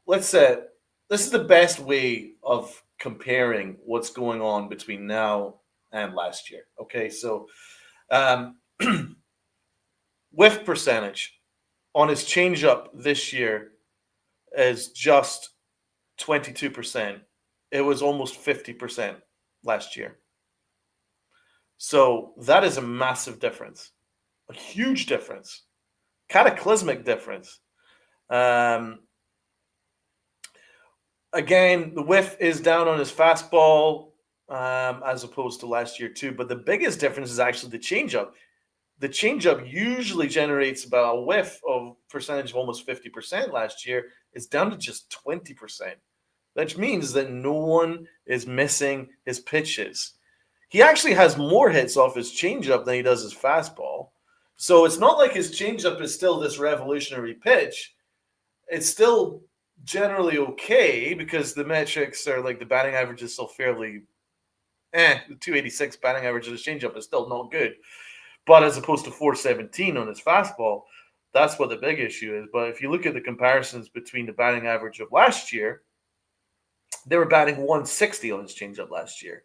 B: let's say this is the best way of comparing what's going on between now and last year. Okay, so um, whiff percentage on his changeup this year is just 22%. It was almost 50% last year. So that is a massive difference, a huge difference, cataclysmic difference. Um, Again, the whiff is down on his fastball as opposed to last year too. But the biggest difference is actually the changeup. The changeup usually generates about a whiff of percentage of almost 50% last year. It's down to just 20%, which means that no one is missing his pitches. He actually has more hits off his changeup than he does his fastball. So it's not like his changeup is still this revolutionary pitch. It's still generally okay, because the metrics are like the batting average is still fairly the 286 batting average of his changeup is still not good. But as opposed to 417 on his fastball, that's what the big issue is. But if you look at the comparisons between the batting average of last year, they were batting 160 on his changeup last year,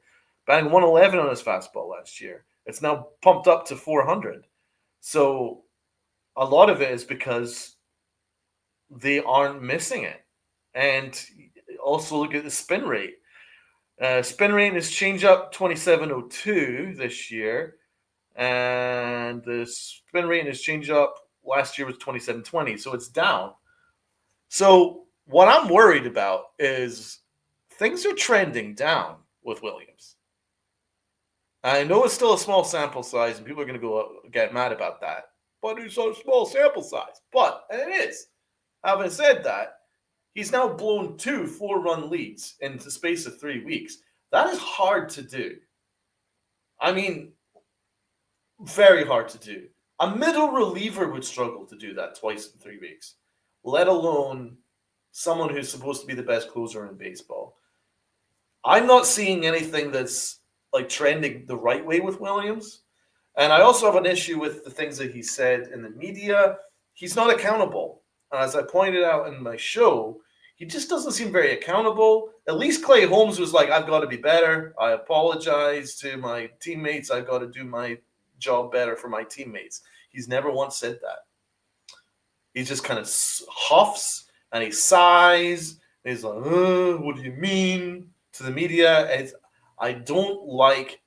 B: batting 111 on his fastball last year. It's now pumped up to 400. So a lot of it is because they aren't missing it. And also look at the spin rate. Spin rate is changeup 2702 this year, and the spin rate in his changeup last year was 2720, so it's down. So what I'm worried about is things are trending down with Williams. I know it's still a small sample size, and people are going to go get mad about that. But it's a small sample size. But, and it is. Having said that, he's now blown 2 4-run leads in the space of 3 weeks. That is hard to do. I mean, very hard to do. A middle reliever would struggle to do that twice in 3 weeks, let alone someone who's supposed to be the best closer in baseball. I'm not seeing anything that's like trending the right way with Williams. And I also have an issue with the things that he said in the media. He's not accountable. As I pointed out in my show, he just doesn't seem very accountable. At least Clay Holmes was like, I've got to be better. I apologize to my teammates. I've got to do my job better for my teammates. He's never once said that. He just kind of huffs and he sighs. And he's like, what do you mean? To the media. I don't like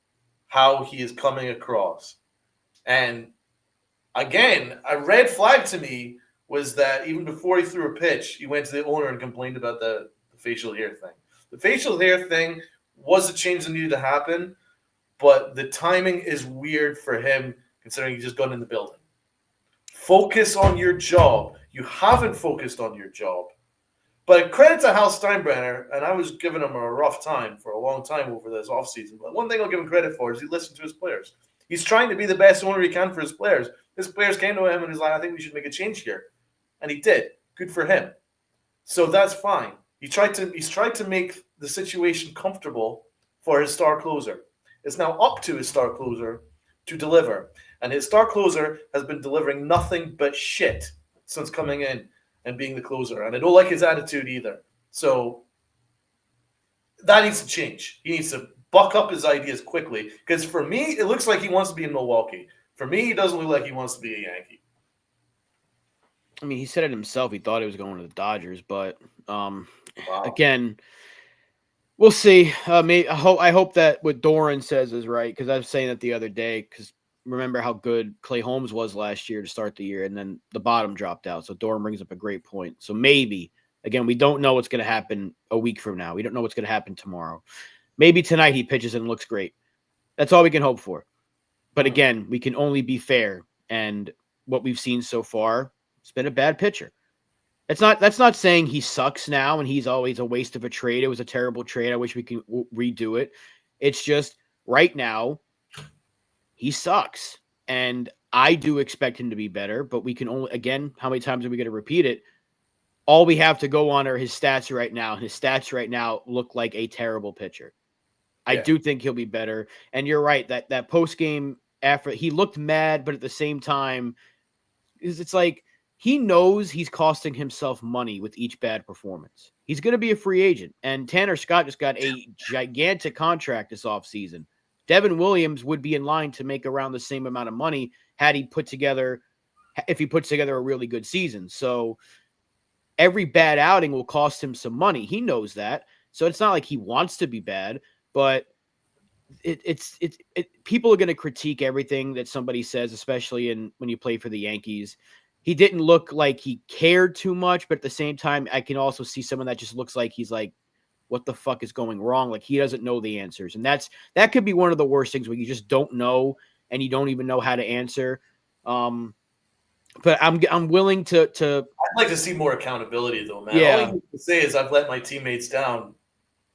B: how he is coming across. And again, a red flag to me was that even before he threw a pitch, he went to the owner and complained about the facial hair thing. The facial hair thing was a change that needed to happen, but the timing is weird for him considering he just got in the building. Focus on your job. You haven't focused on your job. But credit to Hal Steinbrenner, and I was giving him a rough time for a long time over this offseason, but one thing I'll give him credit for is he listened to his players. He's trying to be the best owner he can for his players. His players came to him and he's like, I think we should make a change here. And he did. Good for him. So that's fine. He's tried to make the situation comfortable for his star closer. It's now up to his star closer to deliver. And his star closer has been delivering nothing but shit since coming in and being the closer. And I don't like his attitude either. So that needs to change. He needs to buck up his ideas quickly. Because for me, it looks like he wants to be in Milwaukee. For me, he doesn't look like he wants to be a Yankee.
A: I mean, he said it himself. He thought he was going to the Dodgers, but
B: Wow.
A: again, we'll see. I hope that what Doran says is right, because I was saying that the other day. Because remember how good Clay Holmes was last year to start the year, and then the bottom dropped out. So Doran brings up a great point. So maybe, again, we don't know what's going to happen a week from now. We don't know what's going to happen tomorrow. Maybe tonight he pitches and looks great. That's all we can hope for. But again, we can only be fair. And what we've seen so far, it's been a bad pitcher. That's not saying he sucks now and he's always a waste of a trade. It was a terrible trade. I wish we could redo it. It's just right now he sucks. And I do expect him to be better, but we can only, again, how many times are we going to repeat it? All we have to go on are his stats right now. His stats right now look like a terrible pitcher. I
B: Yeah.
A: do think he'll be better. And you're right, that post game effort, he looked mad, but at the same time, it's like he knows he's costing himself money with each bad performance. He's going to be a free agent. And Tanner Scott just got a gigantic contract this offseason. Devin Williams would be in line to make around the same amount of money had he put together if he puts together a really good season. So every bad outing will cost him some money. He knows that. So it's not like he wants to be bad, but it's people are going to critique everything that somebody says, especially when you play for the Yankees. He didn't look like he cared too much, but at the same time, I can also see someone that just looks like he's like, what the fuck is going wrong? Like he doesn't know the answers. And that could be one of the worst things where you just don't know and you don't even know how to answer. But I'm willing to
B: I'd like to see more accountability, though, man. All I
A: yeah.
B: need to say is I've let my teammates down,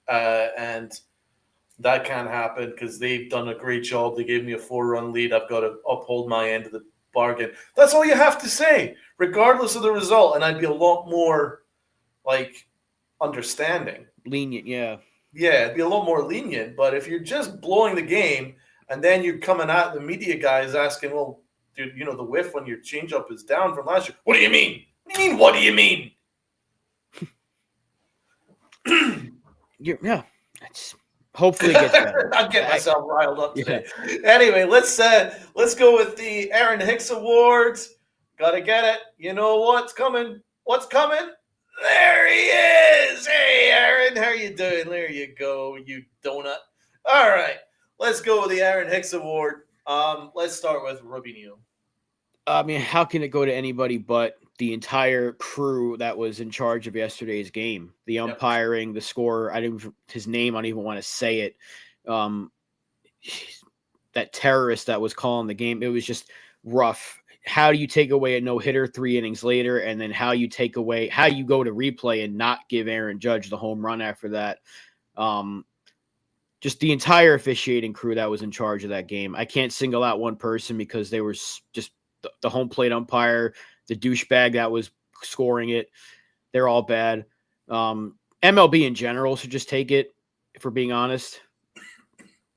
B: and that can't happen because they've done a great job. They gave me a 4-run lead. I've got to uphold my end of the bargain. That's all you have to say, regardless of the result. And I'd be a lot more like understanding.
A: Lenient, yeah.
B: Yeah, it'd be a little more lenient. But if you're just blowing the game and then you're coming at the media guys asking, well, dude, you know, the whiff when your changeup is down from last year. What do you mean? What do you mean? What do you mean?
A: Yeah. It's hopefully it gets better.
B: I'm getting myself riled up today. Yeah. Anyway, let's go with the Aaron Hicks Awards. Gotta get it. You know what's coming? What's coming? There he is. Hey, Aaron, how you doing? There you go, you donut. All right, let's go with the Aaron Hicks Award. Let's start with Rubinho.
A: I mean, how can it go to anybody but the entire crew that was in charge of yesterday's game? The umpiring, the scorer. His name. I don't even want to say it. That terrorist that was calling the game. It was just rough. How do you take away a no-hitter 3 innings later, and then how you go to replay and not give Aaron Judge the home run after that? Just the entire officiating crew that was in charge of that game. I can't single out one person because they were just the home plate umpire, the douchebag that was scoring it. They're all bad. MLB in general should just take it, if we're being honest.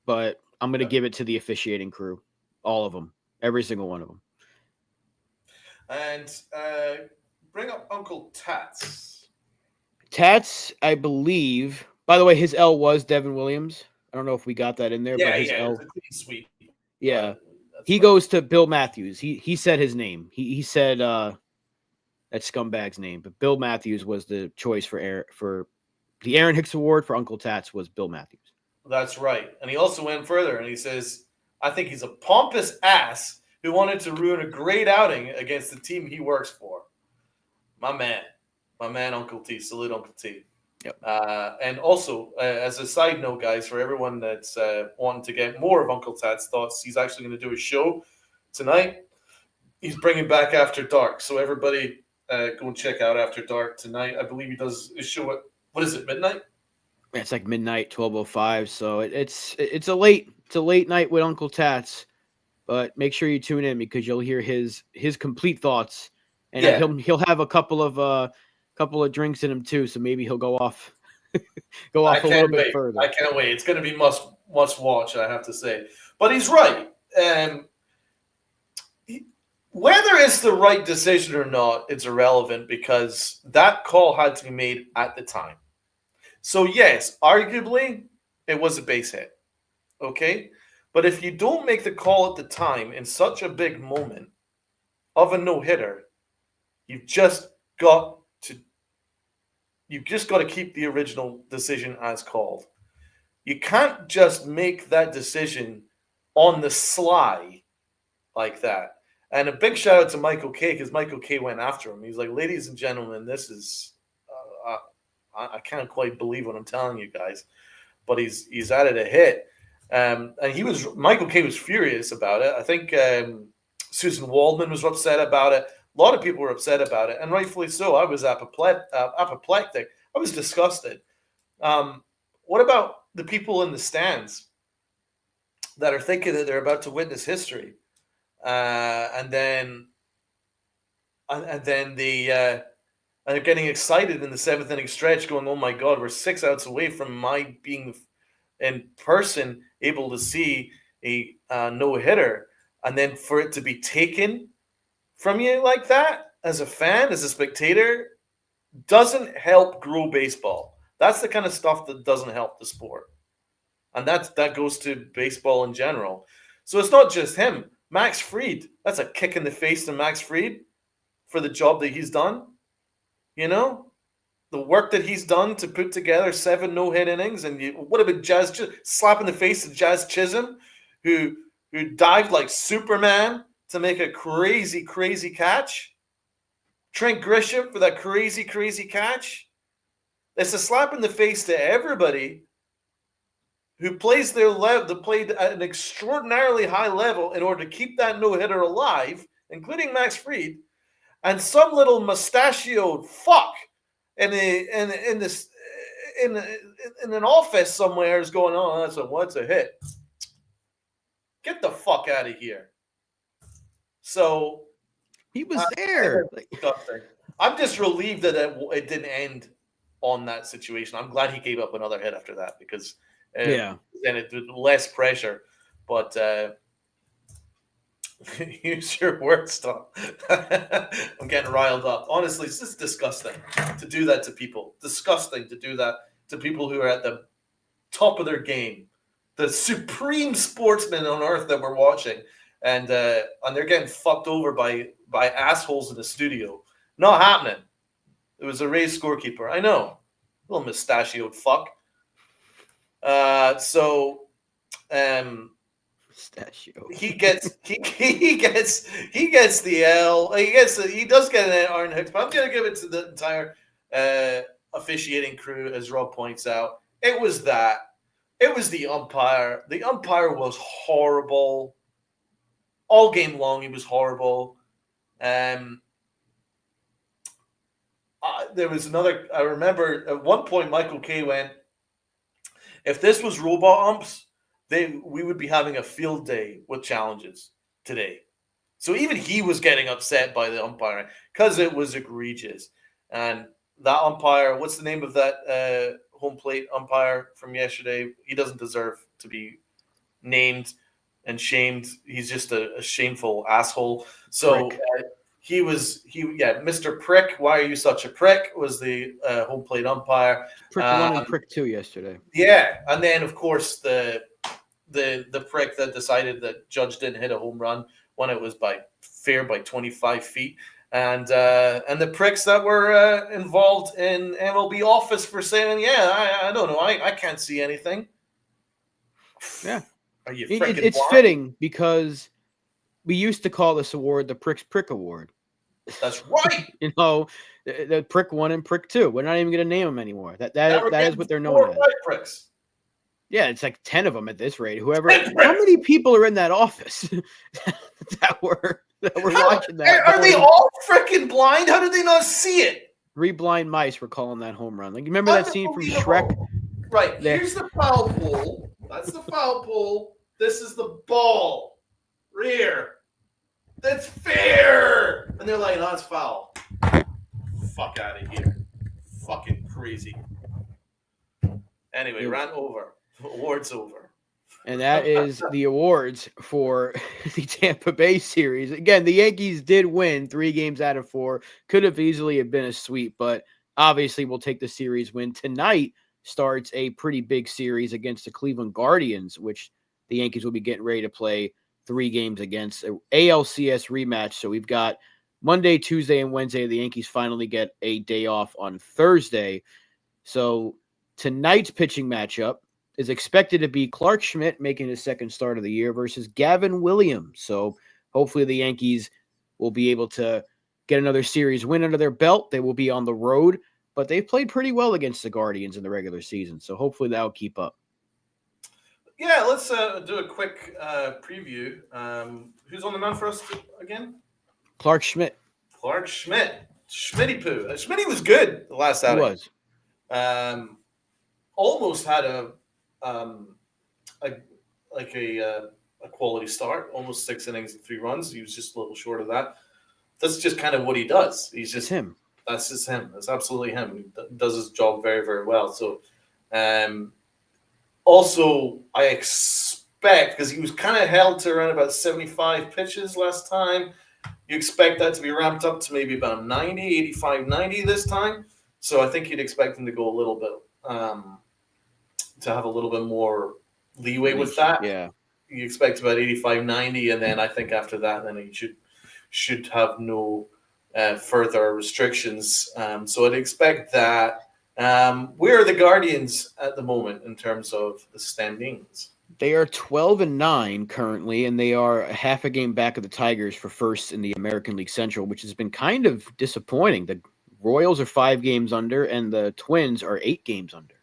A: But I'm going to give it to the officiating crew. All of them. Every single one of them.
B: And bring up Uncle Tats.
A: Tats, I believe. By the way, his L was Devin Williams. I don't know if we got that in there, but his L.
B: It's a clean sweep.
A: Yeah. He goes to Bill Matthews. He said his name. He said that scumbag's name, but Bill Matthews was the choice for the Aaron Hicks Award for Uncle Tats was Bill Matthews.
B: That's right. And he also went further and he says, I think he's a pompous ass who wanted to ruin a great outing against the team he works for. My man, Uncle T. Salute, Uncle T.
A: Yep.
B: And also, as a side note, guys, for everyone that's wanting to get more of Uncle Tat's thoughts, he's actually going to do a show tonight. He's bringing back After Dark. So everybody go and check out After Dark tonight. I believe he does a show at, what is it, midnight?
A: It's like midnight, 12:05. So it's a late night with Uncle Tats. But make sure you tune in because you'll hear his complete thoughts, and he'll have a couple of drinks in him too. So maybe he'll go off a little bit further.
B: I can't wait. It's going to be must watch, I have to say. But he's right. Whether it's the right decision or not, it's irrelevant because that call had to be made at the time. So yes, arguably, it was a base hit. Okay. But if you don't make the call at the time in such a big moment of a no-hitter, you've just got to keep the original decision as called. You can't just make that decision on the sly like that. And a big shout out to Michael K because Michael K went after him. He's like, ladies and gentlemen, this is I can't quite believe what I'm telling you guys, but he's added a hit. And Michael K was furious about it. I think Susan Waldman was upset about it. A lot of people were upset about it, and rightfully so. I was apoplectic. I was disgusted. What about the people in the stands that are thinking that they're about to witness history? and then they're getting excited in the seventh inning stretch, going, "Oh my God, we're 6 outs away from my being in person able to see a no hitter," and then for it to be taken from you like that as a fan, as a spectator, doesn't help grow baseball. That's the kind of stuff that doesn't help the sport, and that goes to baseball in general. So it's not just him. Max Fried, that's a kick in the face to Max Fried for the job that he's done. You know, the work that he's done to put together 7 no-hit innings, and what about Jazz slap in the face of Jazz Chisholm, who dived like Superman to make a crazy, crazy catch. Trent Grisham for that crazy, crazy catch. It's a slap in the face to everybody who plays played at an extraordinarily high level in order to keep that no-hitter alive, including Max Fried, and some little mustachioed fuck in this in an office somewhere is going, "Oh, what's a hit? Get the fuck out of here." So
A: He was there.
B: I'm just relieved that it didn't end on that situation. I'm glad he gave up another hit after that, because then it did less pressure. But use your words, Tom. I'm getting riled up. Honestly, it's just disgusting to do that to people. Disgusting to do that to people who are at the top of their game, the supreme sportsmen on earth that we're watching, and they're getting fucked over by assholes in the studio. Not happening. It was a Rays scorekeeper. I know, little mustachioed fuck.
A: Mustachio.
B: He gets the L. He does get an Aaron Hicks, but I'm gonna give it to the entire officiating crew, as Rob points out. It was the umpire. The umpire was horrible all game long. He was horrible. There was another. I remember at one point Michael Kay went, "If this was robot umps, we would be having a field day with challenges today." So even he was getting upset by the umpiring because it was egregious. And that umpire, what's the name of that home plate umpire from yesterday? He doesn't deserve to be named and shamed. He's just a shameful asshole. So Mr. Prick. Why are you such a prick? Was the home plate umpire.
A: Prick 1 and Prick 2 yesterday.
B: Yeah, and then of course the prick that decided that Judge didn't hit a home run when it was by 25 feet, and the pricks that were involved in MLB office for saying, I don't know, I can't see anything.
A: Yeah,
B: are you freaking?
A: It's
B: blind?
A: fitting because we used to call this award the Prick's Prick Award.
B: That's right.
A: The Prick 1 and Prick 2. We're not even going to name them anymore. That is what they're known as.
B: Pricks.
A: Yeah, it's like 10 of them at this rate. How many people are in that office that were watching that?
B: Are they all freaking blind? How did they not see it?
A: 3 blind mice were calling that home run. Like, you remember that scene from Shrek?
B: Right. Here's the foul pole. That's the foul pole. This is the ball. Rear. That's fair. And they're like, "No, it's foul." Fuck out of here. Fucking crazy. Anyway, rant over. Awards over.
A: And that is the awards for the Tampa Bay series. Again, the Yankees did win 3 games out of 4. Could have easily have been a sweep, but obviously we'll take the series win. Tonight starts a pretty big series against the Cleveland Guardians, which the Yankees will be getting ready to play 3 games against. An ALCS rematch. So we've got Monday, Tuesday, and Wednesday. The Yankees finally get a day off on Thursday. So tonight's pitching matchup is expected to be Clark Schmidt making his second start of the year versus Gavin Williams. So hopefully the Yankees will be able to get another series win under their belt. They will be on the road, but they've played pretty well against the Guardians in the regular season. So hopefully that'll keep up.
B: Yeah, let's do a quick preview. Who's on the mound for us again?
A: Clark Schmidt.
B: Clark Schmidt. Schmitty poo. Schmitty was good the last outing.
A: He was.
B: Almost had a a quality start, almost 6 innings and 3 runs. He was just a little short of that. That's just kind of what he does. He's
A: It's
B: just
A: him.
B: That's just him. That's absolutely him. He does his job very, very well. So, um, also I expect, because he was kind of held to around about 75 pitches last time, you expect that to be ramped up to maybe about 90, 85, 90 this time. So I think you'd expect him to go a little bit, to have a little bit more leeway with that.
A: Yeah.
B: You expect about 85, 90, and then I think after that, then he should have no further restrictions. So I'd expect that. Where are the Guardians at the moment in terms of the standings?
A: They are 12-9 currently, and they are a half a game back of the Tigers for first in the American League Central, which has been kind of disappointing. The Royals are 5 games under, and the Twins are 8 games under.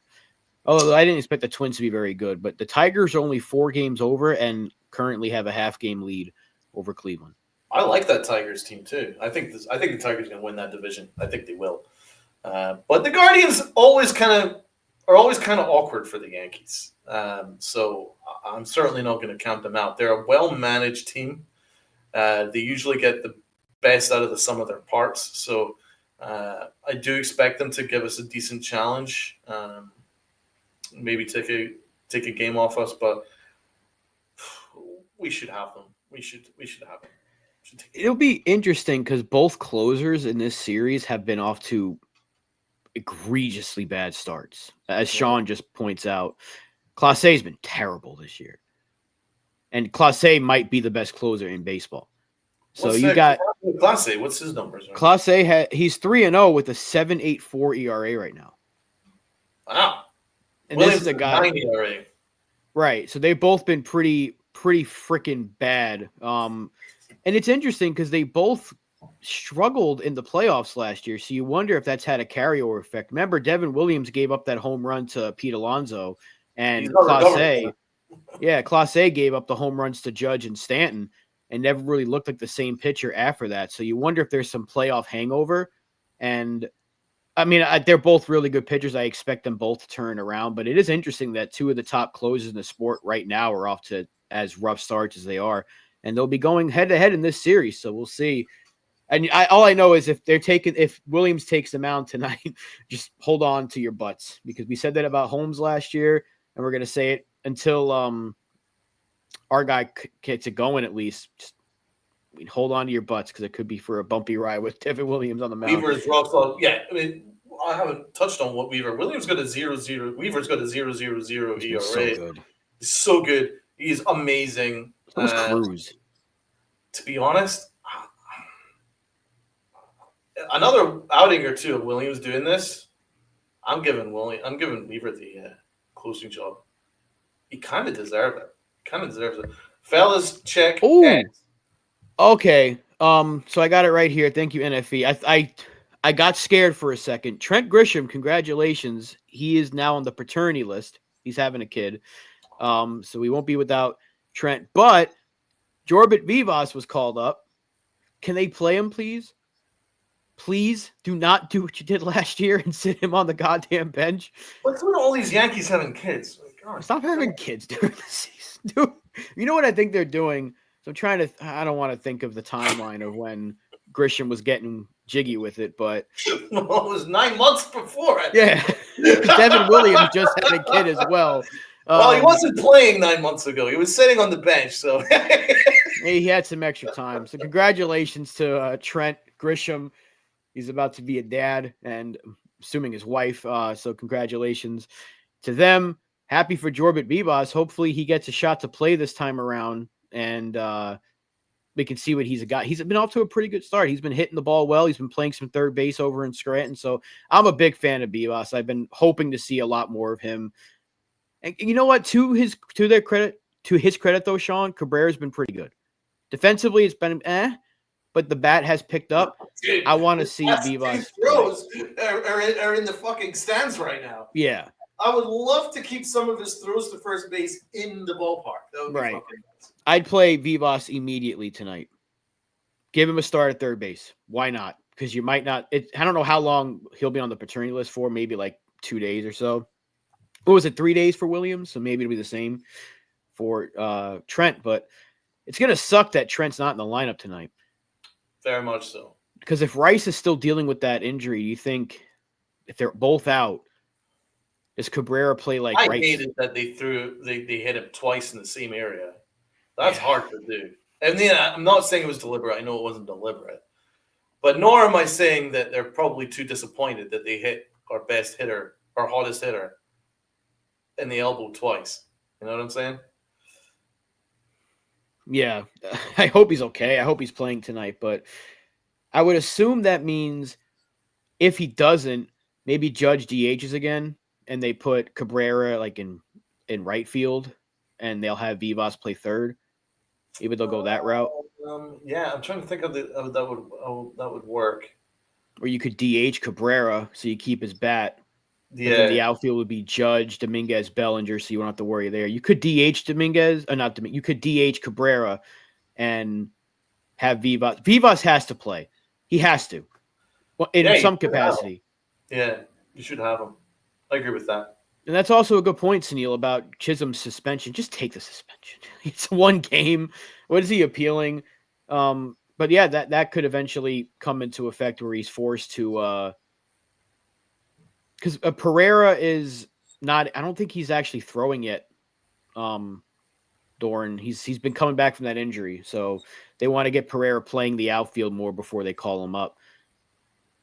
A: Although I didn't expect the Twins to be very good, but the Tigers are only 4 games over and currently have a half game lead over Cleveland.
B: I like that Tigers team too. I think the Tigers are going to win that division. I think they will. But the Guardians always kind of awkward for the Yankees. So I'm certainly not going to count them out. They're a well managed team. They usually get the best out of the sum of their parts. So I do expect them to give us a decent challenge. Maybe take a game off us, but we should have them. We should have them.
A: It'll be interesting because both closers in this series have been off to egregiously bad starts. As Sean just points out, Clase's been terrible this year. And Clase might be the best closer in baseball. So you got
B: Clase. What's his numbers?
A: Clase he's 3-0 with a 7.84 ERA right now.
B: Wow.
A: And this is a guy
B: 9 ERA.
A: Right. So they've both been pretty freaking bad. And it's interesting because they both struggled in the playoffs last year. So you wonder if that's had a carryover effect. Remember, Devin Williams gave up that home run to Pete Alonso, and Clase gave up the home runs to Judge and Stanton and never really looked like the same pitcher after that. So you wonder if there's some playoff hangover. And I mean, they're both really good pitchers. I expect them both to turn around, but it is interesting that 2 of the top closers in the sport right now are off to as rough starts as they are, and they'll be going head to head in this series. So we'll see. And all I know is if Williams takes them out tonight, just hold on to your butts, because we said that about Holmes last year, and we're going to say it until our guy gets it going at least. Just hold on to your butts, because it could be for a bumpy ride with Devin Williams on the mound.
B: Weaver's rough. Yeah, I mean, I haven't touched on what Williams got a 0.0. Weaver's got a 0.000 ERA.
A: So good.
B: He's so good. He's amazing.
A: So was Cruz.
B: To be honest, another outing or two of Williams doing this, I'm giving Weaver the closing job. He kind of deserves it. Fellas, check.
A: Oh, okay. So I got it right here. Thank you, NFE. I got scared for a second. Trent Grisham, congratulations. He is now on the paternity list. He's having a kid. So we won't be without Trent. But Jorbit Vivas was called up. Can they play him, please? Please do not do what you did last year and sit him on the goddamn bench.
B: What's with all these Yankees having kids?
A: Stop having kids during the season. Dude, you know what I think they're doing? So I don't want to think of the timeline of when Grisham was getting jiggy with it, but
B: well, it was 9 months before.
A: Yeah. Devin Williams just had a kid as well.
B: Well, he wasn't playing 9 months ago. He was sitting on the bench, so
A: he had some extra time. So congratulations to Trent Grisham. He's about to be a dad, and assuming his wife. So congratulations to them. Happy for Jorbit Vivas. Hopefully he gets a shot to play this time around, and we can see what he's got. He's been off to a pretty good start. He's been hitting the ball well. He's been playing some third base over in Scranton. So I'm a big fan of Vivas. I've been hoping to see a lot more of him. And you know what? To his credit though, Sean, Cabrera's been pretty good. Defensively, it's been but the bat has picked up.
B: Dude,
A: I want to see Vivas.
B: Throws are in the fucking stands right now.
A: Yeah.
B: I would love to keep some of his throws to first base in the ballpark. That would be
A: right.
B: fucking nice.
A: I'd play Vivas immediately tonight. Give him a start at third base. Why not? Because you might not. I don't know how long he'll be on the paternity list for. Maybe like 2 days or so. What was it? 3 days for Williams? So maybe it'll be the same. for Trent, but it's going to suck that Trent's not in the lineup tonight.
B: Very much so.
A: Because if Rice is still dealing with that injury, you think if they're both out, does Cabrera play like
B: I
A: right?
B: hated that they hit him twice in the same area. That's hard to do. And I'm not saying it was deliberate. I know it wasn't deliberate. But nor am I saying that they're probably too disappointed that they hit our best hitter, our hottest hitter, in the elbow twice. You know what I'm saying?
A: Yeah, I hope he's okay. I hope he's playing tonight, but I would assume that means if he doesn't, maybe Judge DHs again, and they put Cabrera like in right field, and they'll have Vivas play third. Maybe they'll go that route.
B: Yeah, I'm trying to think of how that would work.
A: Or you could DH Cabrera so you keep his bat.
B: Yeah.
A: But then the outfield would be Judge, Dominguez, Bellinger, so you don't have to worry there. You could DH Dominguez, or not Dominguez. You could DH Cabrera and have Vivas. Vivas has to play. He has to. Well, in some capacity.
B: Yeah, you should have him. I agree with that.
A: And that's also a good point, Sunil, about Chisholm's suspension. Just take the suspension. It's one game. What is he appealing? But yeah, that could eventually come into effect where he's forced to because Pereira is not. I don't think he's actually throwing yet. Doran, he's been coming back from that injury, so they want to get Pereira playing the outfield more before they call him up.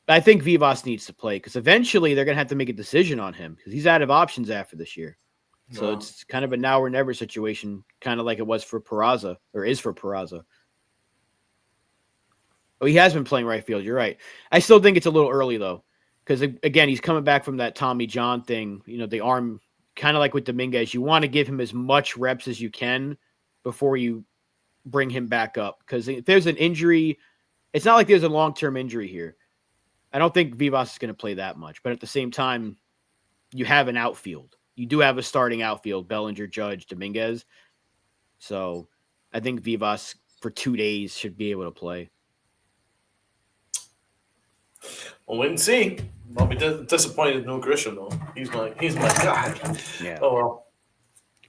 A: I think Vivas needs to play because eventually they're going to have to make a decision on him because he's out of options after this year. So it's kind of a now or never situation, kind of like it was for Peraza, or is for Peraza. Oh, he has been playing right field. You're right. I still think it's a little early, though, because, again, he's coming back from that Tommy John thing. You know, the arm, kind of like with Dominguez, you want to give him as much reps as you can before you bring him back up. Because if there's an injury, it's not like there's a long-term injury here. I don't think Vivas is going to play that much. But at the same time, you have an outfield. You do have a starting outfield, Bellinger, Judge, Dominguez. So I think Vivas for 2 days should be able to play.
B: We'll wait and see. I'll be disappointed no Grisham, though. He's my guy.
A: Yeah.
B: Oh, well.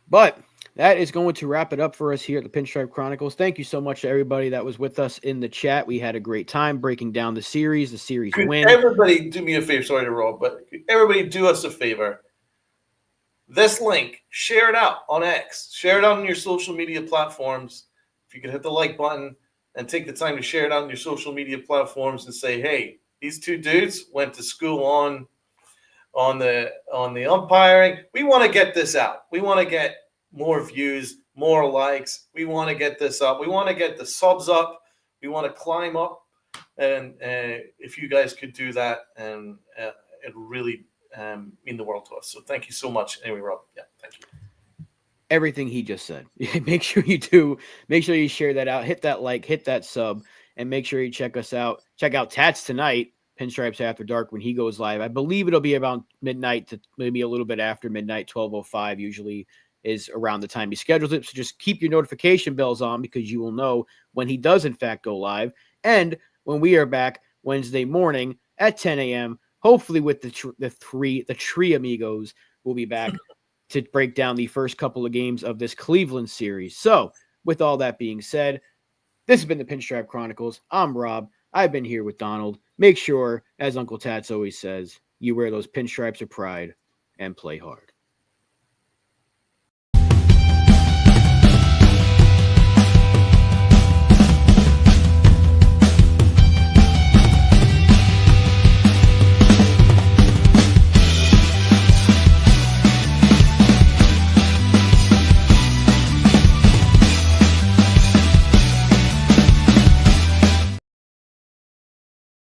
A: But that is going to wrap it up for us here at the Pinstripe Chronicles. Thank you so much to everybody that was with us in the chat. We had a great time breaking down the series win.
B: Everybody do me a favor. Sorry to roll, but everybody do us a favor. This link, share it out on X. Share it out on your social media platforms. If you could hit the like button and take the time to share it out on your social media platforms and say, hey, these two dudes went to school on the umpiring. We want to get this out. We want to get more views, more likes. We want to get this up. We want to get the subs up. We want to climb up. And if you guys could do that, and it really mean the world to us. So thank you so much. Anyway, Rob, yeah, thank you.
A: Everything he just said. Make sure you do. Make sure you share that out. Hit that like, hit that sub, and make sure you check us out. Check out Tats tonight, Pinstripes After Dark, when he goes live. I believe it'll be around midnight to maybe a little bit after midnight, 12:05 usually is around the time he schedules it. So just keep your notification bells on because you will know when he does in fact go live. And when we are back Wednesday morning at 10 a.m., hopefully with the three amigos will be back to break down the first couple of games of this Cleveland series. So with all that being said, this has been the Pinstripe Chronicles. I'm Rob. I've been here with Donald. Make sure, as Uncle Tats always says, you wear those pinstripes of pride and play hard.